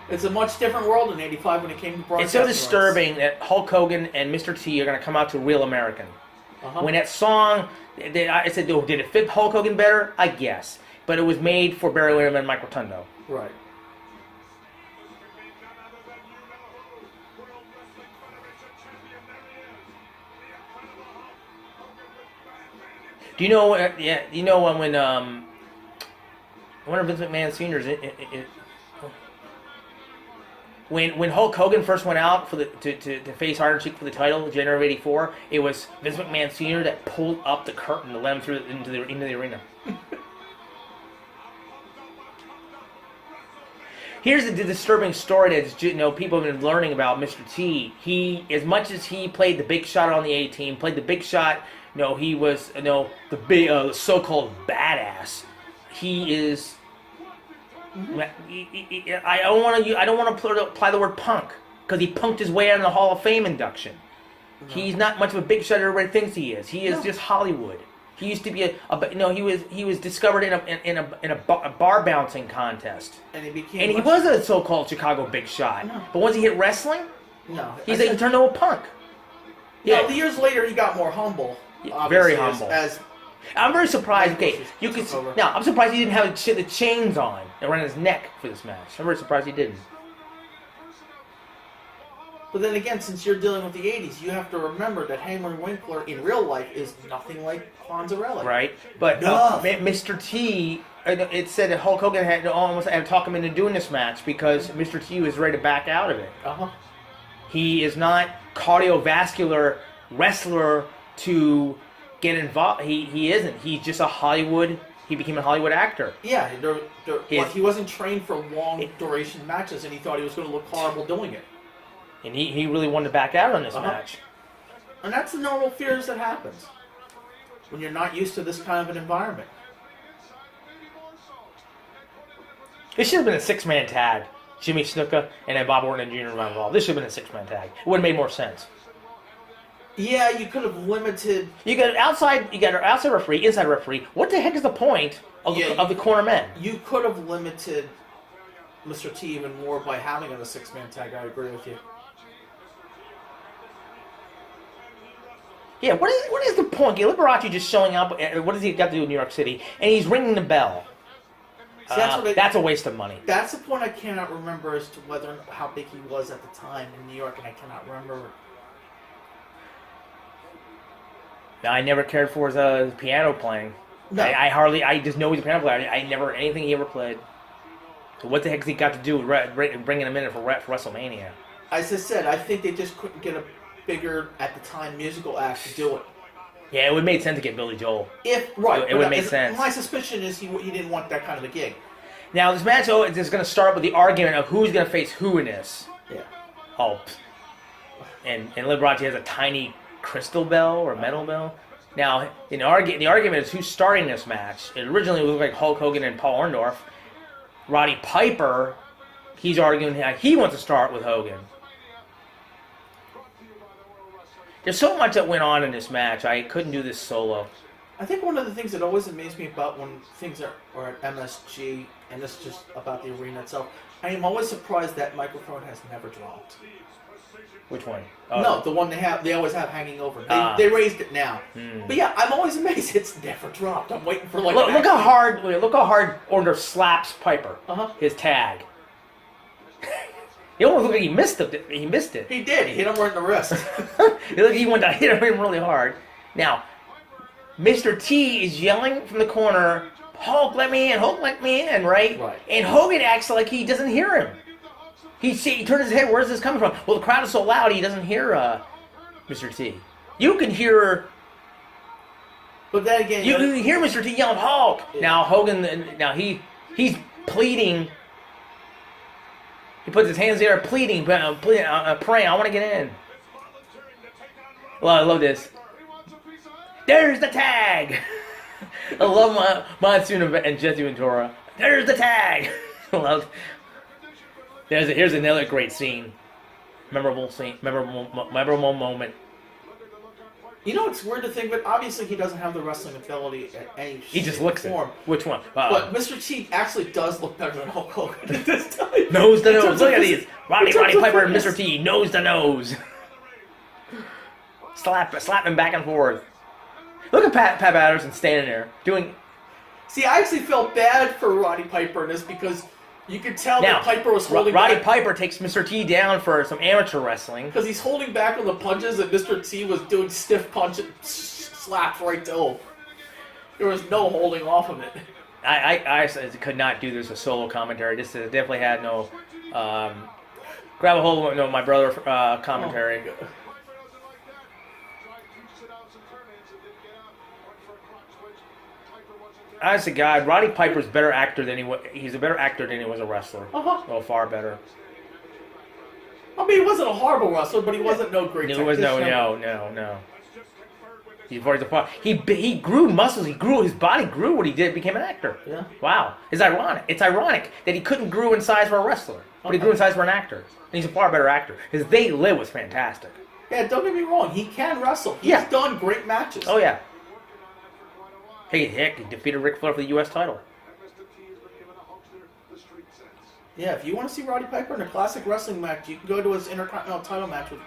It's a much different world in '85 when it came to broadcasting. It's so disturbing that Hulk Hogan and Mr. T are going to come out to Real American. When that song, I said, oh, did it fit Hulk Hogan better? I guess. But it was made for Barry Windham and Mike Rotundo. Right. Do you know? You know when I wonder if Vince McMahon Sr.'s when Hulk Hogan first went out for to face Iron Sheik for the title in January of '84, it was Vince McMahon Sr. that pulled up the curtain to let him through into the arena. Here's the disturbing story that people have been learning about Mr. T. He, as much as he played the big shot on the A-Team, played the big shot. He was the big so-called badass. He is. I don't want to apply the word punk because he punked his way out of the Hall of Fame induction. No. He's not much of a big shot as everybody thinks he is. He is just Hollywood. He used to be he was discovered in a bar bouncing contest, And he became. and he was a so-called Chicago big shot. No. But once he hit wrestling, No. he turned into a punk. Yeah. The years later, he got more humble. Yeah, very obviously, humble. As I'm very surprised. Okay, Just you could. took over. Now I'm surprised he didn't have the chains on around his neck for this match. I'm very surprised he didn't. But then again, since you're dealing with the 80s, you have to remember that Hammer Winkler in real life is nothing like Fonzarelli. Right, but No. Mr. T. It said that Hulk Hogan had to talk him into doing this match because Mr. T was ready to back out of it. Uh-huh. He is not cardiovascular wrestler to get involved. He isn't. He's just a Hollywood. He became a Hollywood actor. Yeah, His- he wasn't trained for long duration matches, and he thought he was going to look horrible doing it. And he really wanted to back out on this Uh-huh. match. And that's the normal fears that happens when you're not used to this kind of an environment. This should have been a six-man tag. Jimmy Snuka and then Bob Orton and Jr. were involved. This should have been a six-man tag. It would have made more sense. Yeah, you could have limited. You got an outside referee, inside referee. What the heck is the point of, of the corner men? You could have limited Mr. T even more by having it a six-man tag. I agree with you. Yeah, what is the point? Liberace just showing up. What does he got to do in New York City? And he's ringing the bell. See, That's a waste of money. That's the point I cannot remember as to whether how big he was at the time in New York, and I cannot remember. Now, I never cared for his piano playing. No. I just know he's a piano player. I never, anything he ever played. So what the heck has he got to do with bringing him in for WrestleMania? As I said, I think they just couldn't get a bigger, at the time, musical act to do it. Yeah, it would make sense to get Billy Joel. It would make sense. My suspicion is he didn't want that kind of a gig. Now, this match is going to start with the argument of who's going to face who in this. Yeah. Oh, and Liberace has a tiny crystal bell or metal bell. Now, the argument is who's starting this match. It originally looked like Hulk Hogan and Paul Orndorff. Roddy Piper, he's arguing how he wants to start with Hogan. There's so much that went on in this match. I couldn't do this solo. I think one of the things that always amazed me about when things are at MSG, and this is just about the arena itself, I am always surprised that microphone has never dropped. Which one? No, the one they always have hanging over. They raised it now. But yeah, I'm always amazed it's never dropped. I'm waiting for like. Look how hard Orndorff slaps Piper. Uh-huh. His tag. It almost looked like he missed it. He missed it. He did. He hit him right in the wrist. It looked like he wanted to hit him really hard. Now, Mr. T is yelling from the corner, "Hulk, let me in! Hulk, let me in!" Right? Right. And Hogan acts like he doesn't hear him. He turned his head. Where's this coming from? Well, the crowd is so loud, he doesn't hear Mr. T. You can hear. But then again, You can hear Mr. T yelling, "Hulk!" Yeah. Now Hogan. Now he's pleading. He puts his hands there, pleading, praying. I want to get in. Well, I love this. There's the tag. I love Monsoon and Jesse Ventura. There's the tag. I love. Here's another great scene. Memorable scene. Memorable moment. you know it's weird to think, but obviously he doesn't have the wrestling ability at any. He just looks it. form. Which one? But Mr. T actually does look better than Hulk Hogan at this time. Nose to In nose. terms Look of at his- these. Roddy in terms of Piper and fitness. Mr. T. Nose to nose. Slapping back and forth. Look at Pat Patterson standing there doing. See, I actually felt bad for Roddy Piper in this because you could tell Now, that Piper was holding Roddy back. Piper takes Mr. T down for some amateur wrestling. Because he's holding back on the punches, and Mr. T was doing stiff punches, slaps right to him. There was no holding off of it. I could not do this with solo commentary. This definitely had no grab a hold of my brother commentary. Oh, Honest to God, Roddy Piper's better actor than he's a better actor than he was a wrestler. Uh-huh. Oh, far better. I mean, he wasn't a horrible wrestler, but he wasn't no great There was no. He grew muscles. His body grew when he became an actor. Yeah. Wow. It's ironic that he couldn't grow in size for a wrestler, but he grew in size for an actor. And he's a far better actor. His They Live was fantastic. Yeah, don't get me wrong. He can wrestle. He's Yeah. done great matches. Oh yeah. Hey, heck, he defeated Ric Flair for the U.S. title. Yeah, if you want to see Roddy Piper in a classic wrestling match, you can go to his Intercontinental title match with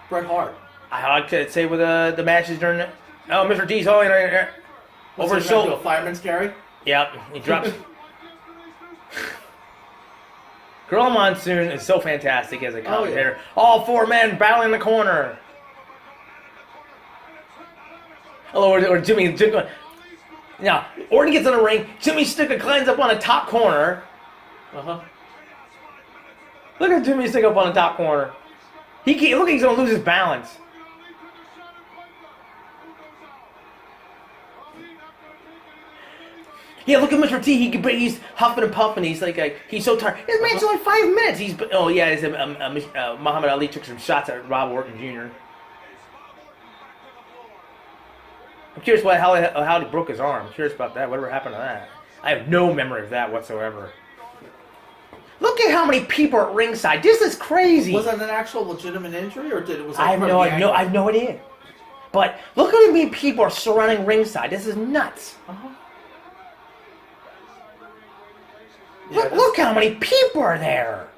Bret Hart. I like to say with the matches during the... Oh, Mr. D's holding over his shoulder. Do a fireman's carry? Yep, he drops... Gorilla Monsoon is so fantastic as a commentator. yeah. All 4 men battling in the corner. Oh, or Jimmy... Now, Orton gets in the ring. Jimmy Snuka climbs up on the top corner. Uh-huh. Look at Jimmy Snuka up on the top corner. He's going to lose his balance. Yeah, look at Mr. T. He's huffing and puffing. He's he's so tired. This match's only 5 minutes. Muhammad Ali took some shots at Rob Orton Jr. I'm curious how he broke his arm. I'm curious about that. Whatever happened to that? I have no memory of that whatsoever. Look at how many people are at ringside. This is crazy. Was that an actual legitimate injury, or was it? I have no idea. But look at how many people are surrounding ringside. This is nuts. Uh-huh. Look how many people are there.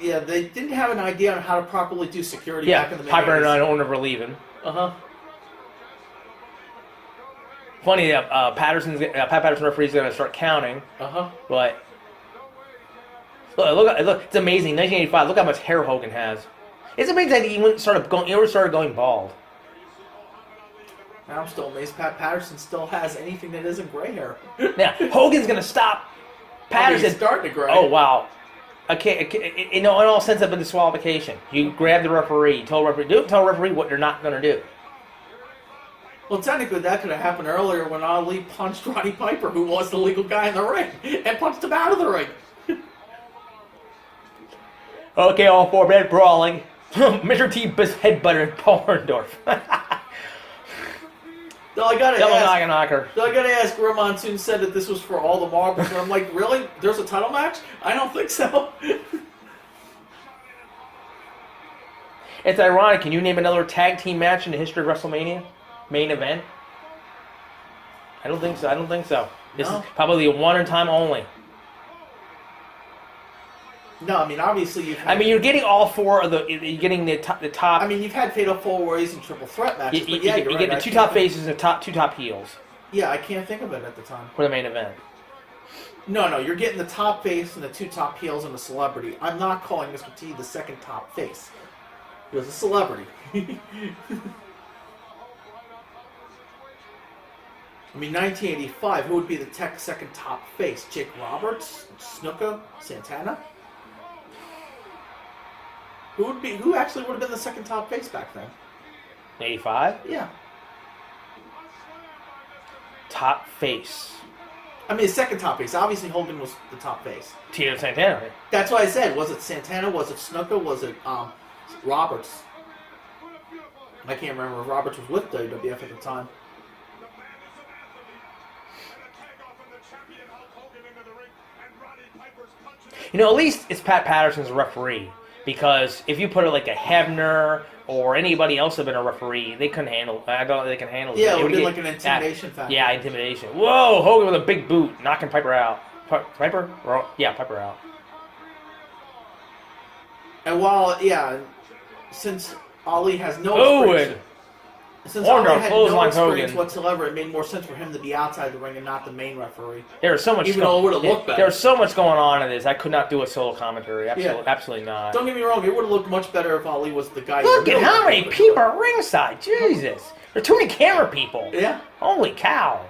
Yeah, they didn't have an idea on how to properly do security back in the Piper and I mid-80s. don't ever leaving. Uh-huh. Funny, Pat Patterson referee's going to start counting. Uh-huh. But look, it's amazing. 1985. Look how much hair Hogan has. It's amazing that he started going bald. I'm still amazed Pat Patterson still has anything that isn't gray hair. Now Hogan's going to stop Patterson. He's starting to gray. Oh wow. Okay, in all sense of a disqualification. You grab the referee. You tell the referee what you're not going to do. Well, technically, that could have happened earlier when Ali punched Roddy Piper, who was the legal guy in the ring, and punched him out of the ring. Okay, all 4 men brawling. Mr. T headbutted Paul Orndorff. I gotta Double ask, knocker. I gotta ask, Gorilla Monsoon said that this was for all the marbles, and I'm like, really? There's a title match? I don't think so. It's ironic. Can you name another tag team match in the history of WrestleMania? Main event? I don't think so. This is probably a one time only. No, I mean, obviously you're getting all 4 of the. You're getting the top. I mean, you've had Fatal 4-Ways and Triple Threat matches, You but yeah, you're right. get the 2 top faces and the 2 top heels Yeah, I can't think of it at the time. for the main event. No, you're getting the top face and the 2 top heels and a celebrity. I'm not calling Mr. T the second top face. He was a celebrity. I mean, 1985, who would be the second top face? Jake Roberts? Snuka? Santana? Who actually would have been the second top face back then? 85? Yeah. Top face. I mean, second top face. Obviously, Hogan was the top face. Tito Santana. Right? That's why I said, was it Santana? Was it Snuka? Was it Roberts? I can't remember if Roberts was with WWF at the time. At least it's Pat Patterson's referee. Because if you put it like a Hebner or anybody else had been a referee, they couldn't handle it. I don't think they can handle it. Yeah, it would be be like an intimidation factor. Yeah, intimidation. Whoa, Hogan with a big boot, knocking Piper out. Piper? Yeah, Piper out. And since Ali has no experience, since Ali had no experience whatsoever, it made more sense for him to be outside the ring and not the main referee. There's so much. Even though it would have looked better. There's so much going on in this. I could not do a solo commentary. Absolutely not. Don't get me wrong. It would have looked much better if Ali was the guy. Look at how many people are ringside. Jesus, there's too many camera people. Yeah. Holy cow.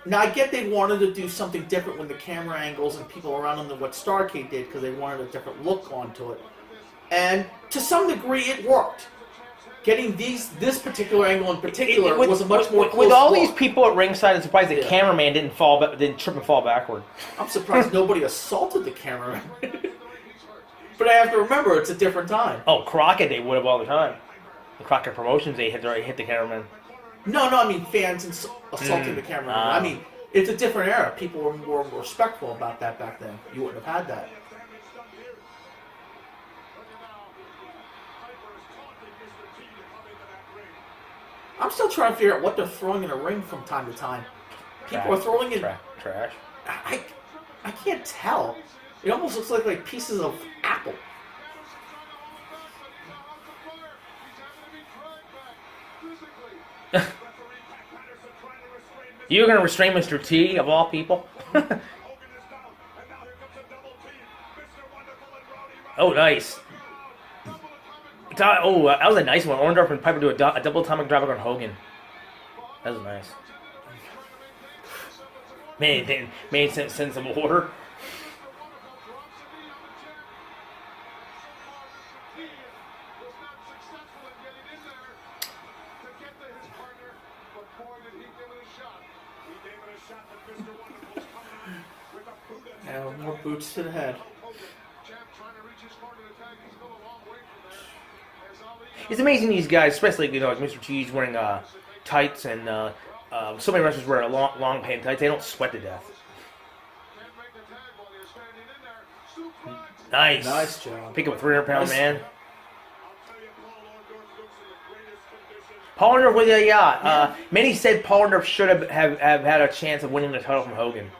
Now, I get they wanted to do something different with the camera angles and people around them than what Starrcade did because they wanted a different look onto it. And to some degree, it worked. Getting this particular angle in particular was a much more close with all look. these people at ringside, I'm surprised the cameraman didn't trip and fall backward. I'm surprised nobody assaulted the cameraman. But I have to remember, it's a different time. Oh, Crockett, they would have all the time. The Crockett Promotions, they hit the cameraman. No, I mean fans assaulting the cameraman. I mean, it's a different era. People were more respectful about that back then. You wouldn't have had that. I'm still trying to figure out what they're throwing in a ring from time to time. People are throwing in trash. I can't tell. It almost looks like pieces of apple. You're gonna restrain Mr. T of all people? Oh, nice. Oh, that was a nice one. Orndorff and Piper do a double atomic dropper on Hogan. That was nice. Made sense of order. Now more boots to the head. It's amazing these guys, especially like Mr. T's wearing tights and so many wrestlers wear long pant tights. They don't sweat to death. Nice job. Pick up a 300-pound man. Paul Orndorff with a yacht. Many said Paul Orndorff should have had a chance of winning the title from Hogan.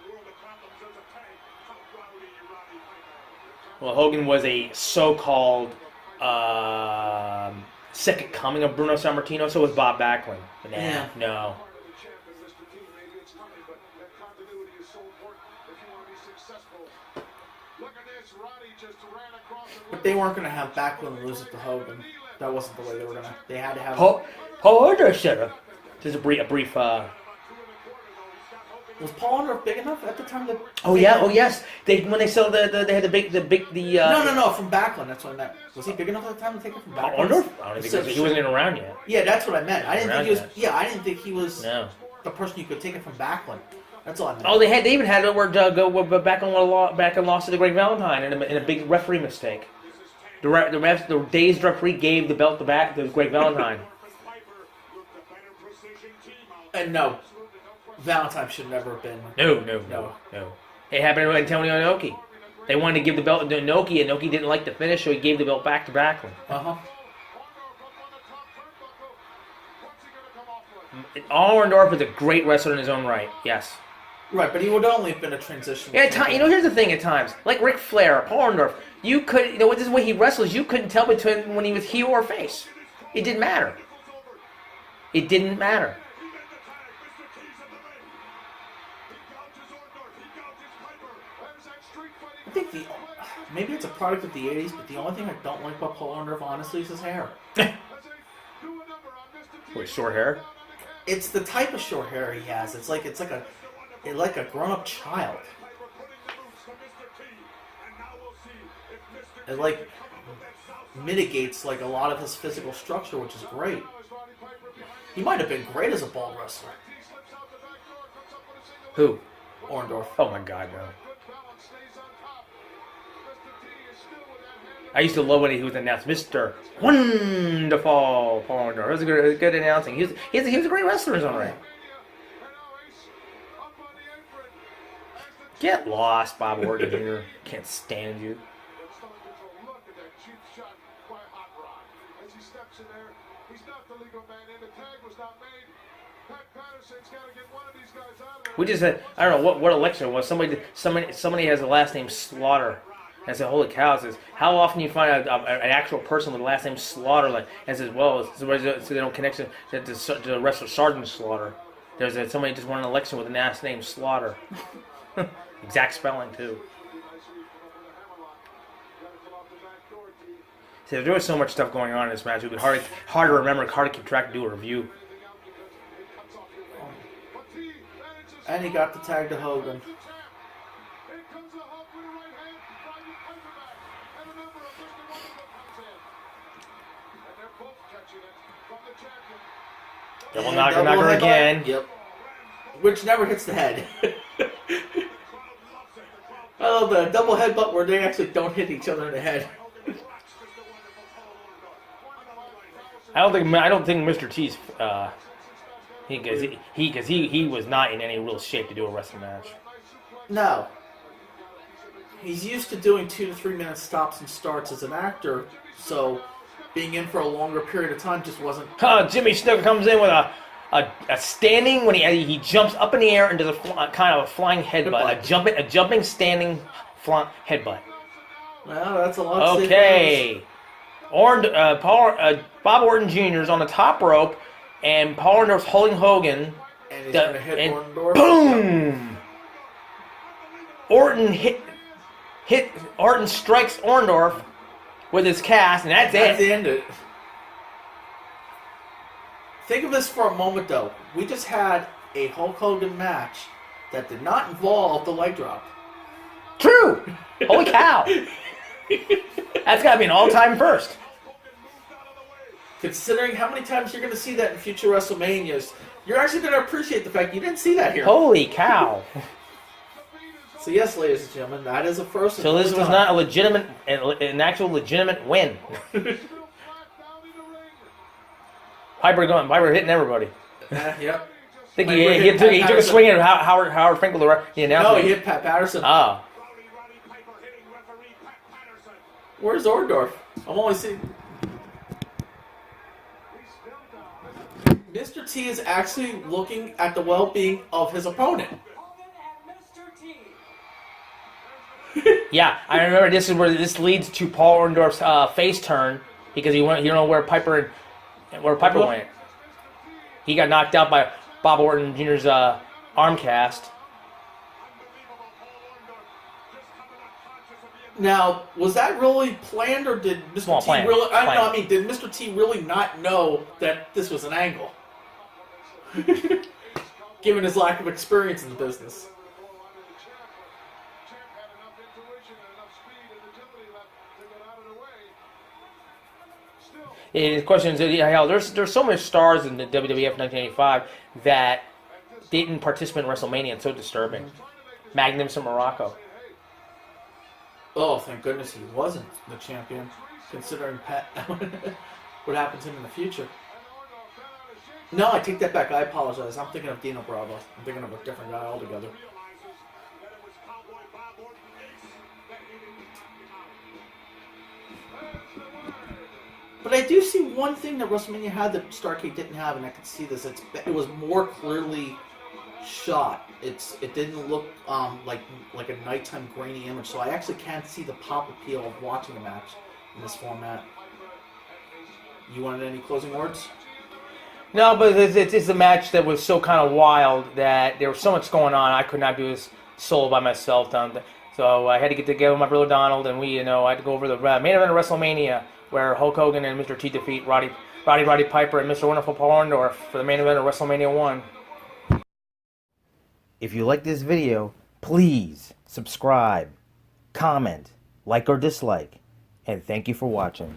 Well, Hogan was a so-called second coming of Bruno Sammartino, so was Bob Backlund. But no. But they weren't going to have Backlund lose it to Hogan. That wasn't the way they were going to. They had to have. Paul Orndorff should have. Just a brief. Was Paul Orndorff big enough at the time that? Oh yes. When they saw they had the big. No, from Backlund. That's what I meant. Was he big enough at the time to take it from Backlund? Orndorff? I don't think he wasn't even around yet. Yeah, that's what I meant. I didn't think he was. Yet. Yeah, I didn't think he was. No. The person you could take it from Backlund. That's all I meant. Oh, they even had it where Backlund lost to the Great Valentine in a big referee mistake. The dazed referee gave the belt to the Great Valentine. And no, Valentine should never have been. No. It happened to Antonio Inoki. They wanted to give the belt to Inoki, and Inoki didn't like the finish, so he gave the belt back to Backlund. Orndorff is a great wrestler in his own right. Yes. Right, but he would only have been a transition. Yeah, here's the thing. At times, like Ric Flair, Paul Orndorff, you could, this is the way he wrestles. You couldn't tell between when he was heel or face. It didn't matter. I think maybe it's a product of the '80s, but the only thing I don't like about Paul Orndorff, honestly, is his hair. With short hair. It's the type of short hair he has. It's like a grown-up child. It like mitigates like a lot of his physical structure, which is great. He might have been great as a ball wrestler. Who? Orndorff. Oh my God, no. I used to love when he was announced, Mr. Wonderful Paul Orndorff. It was good announcing. He was a great wrestler in his own right. Get lost, Bob Orton Jr. Can't stand you. We just had, I don't know what election it was. Somebody has a last name Slaughter. I said, holy cow, it says, how often do you find an actual person with the last name Slaughter, like, as well, so they don't connect to the wrestler Sergeant Slaughter. Somebody just won an election with the last name Slaughter. Exact spelling, too. See, there was so much stuff going on in this match, it would be hard to remember, hard to keep track and do a review. And he got the tag to Hogan. Double knocker again. Yep. Which never hits the head. I love the double headbutt where they actually don't hit each other in the head. I don't think Mr. T's he was not in any real shape to do a wrestling match. No. He's used to doing 2 to 3 minute stops and starts as an actor, so being in for a longer period of time just wasn't. Jimmy Snuka comes in with a standing when he jumps up in the air and does a kind of a flying headbutt, a jumping standing headbutt. Well, that's a lot. Okay, Bob Orton Jr. is on the top rope, and Paul Orndorff's holding Hogan. And he's going to hit Orndorff. Boom! Orton strikes Orndorff with his cast, and that's That's it. the end of it. Think of this for a moment, though. We just had a Hulk Hogan match that did not involve the leg drop. True! Holy cow! That's got to be an all-time first. Considering how many times you're going to see that in future WrestleManias, you're actually going to appreciate the fact you didn't see that here. Holy cow! So yes, ladies and gentlemen, that is a first. So this was not an actual legitimate win. Piper hitting everybody. Yep. I think he took a swing at Howard Finkel, the announcer. No, he hit Pat Patterson. Oh. Where's Orndorff? I'm only seeing. Mr. T is actually looking at the well-being of his opponent. Yeah, I remember this is where this leads to Paul Orndorff's face turn because he don't know where Piper went. He got knocked out by Bob Orton Jr.'s arm cast. Now, was that really planned, or did Mr. T really? I mean, did Mr. T really not know that this was an angle? Given his lack of experience in the business. The question is, there's so many stars in the WWF 1985 that didn't participate in WrestleMania. It's so disturbing. Magnum to Morocco. Oh, thank goodness he wasn't the champion, considering what happens to him in the future. No, I take that back. I apologize. I'm thinking of Dino Bravo. I'm thinking of a different guy altogether. But I do see one thing that WrestleMania had that Starrcade didn't have, and I can see this. It was more clearly shot. It didn't look like a nighttime grainy image, so I actually can't see the pop appeal of watching a match in this format. You wanted any closing words? No, but it's a match that was so kind of wild that there was so much going on. I could not do this solo by myself. So I had to get together with my brother Donald, and I had to go over the main event of WrestleMania, where Hulk Hogan and Mr. T defeat Roddy Piper and Mr. Wonderful Paul Orndorff for the main event of WrestleMania 1. If you like this video, please subscribe, comment, like or dislike, and thank you for watching.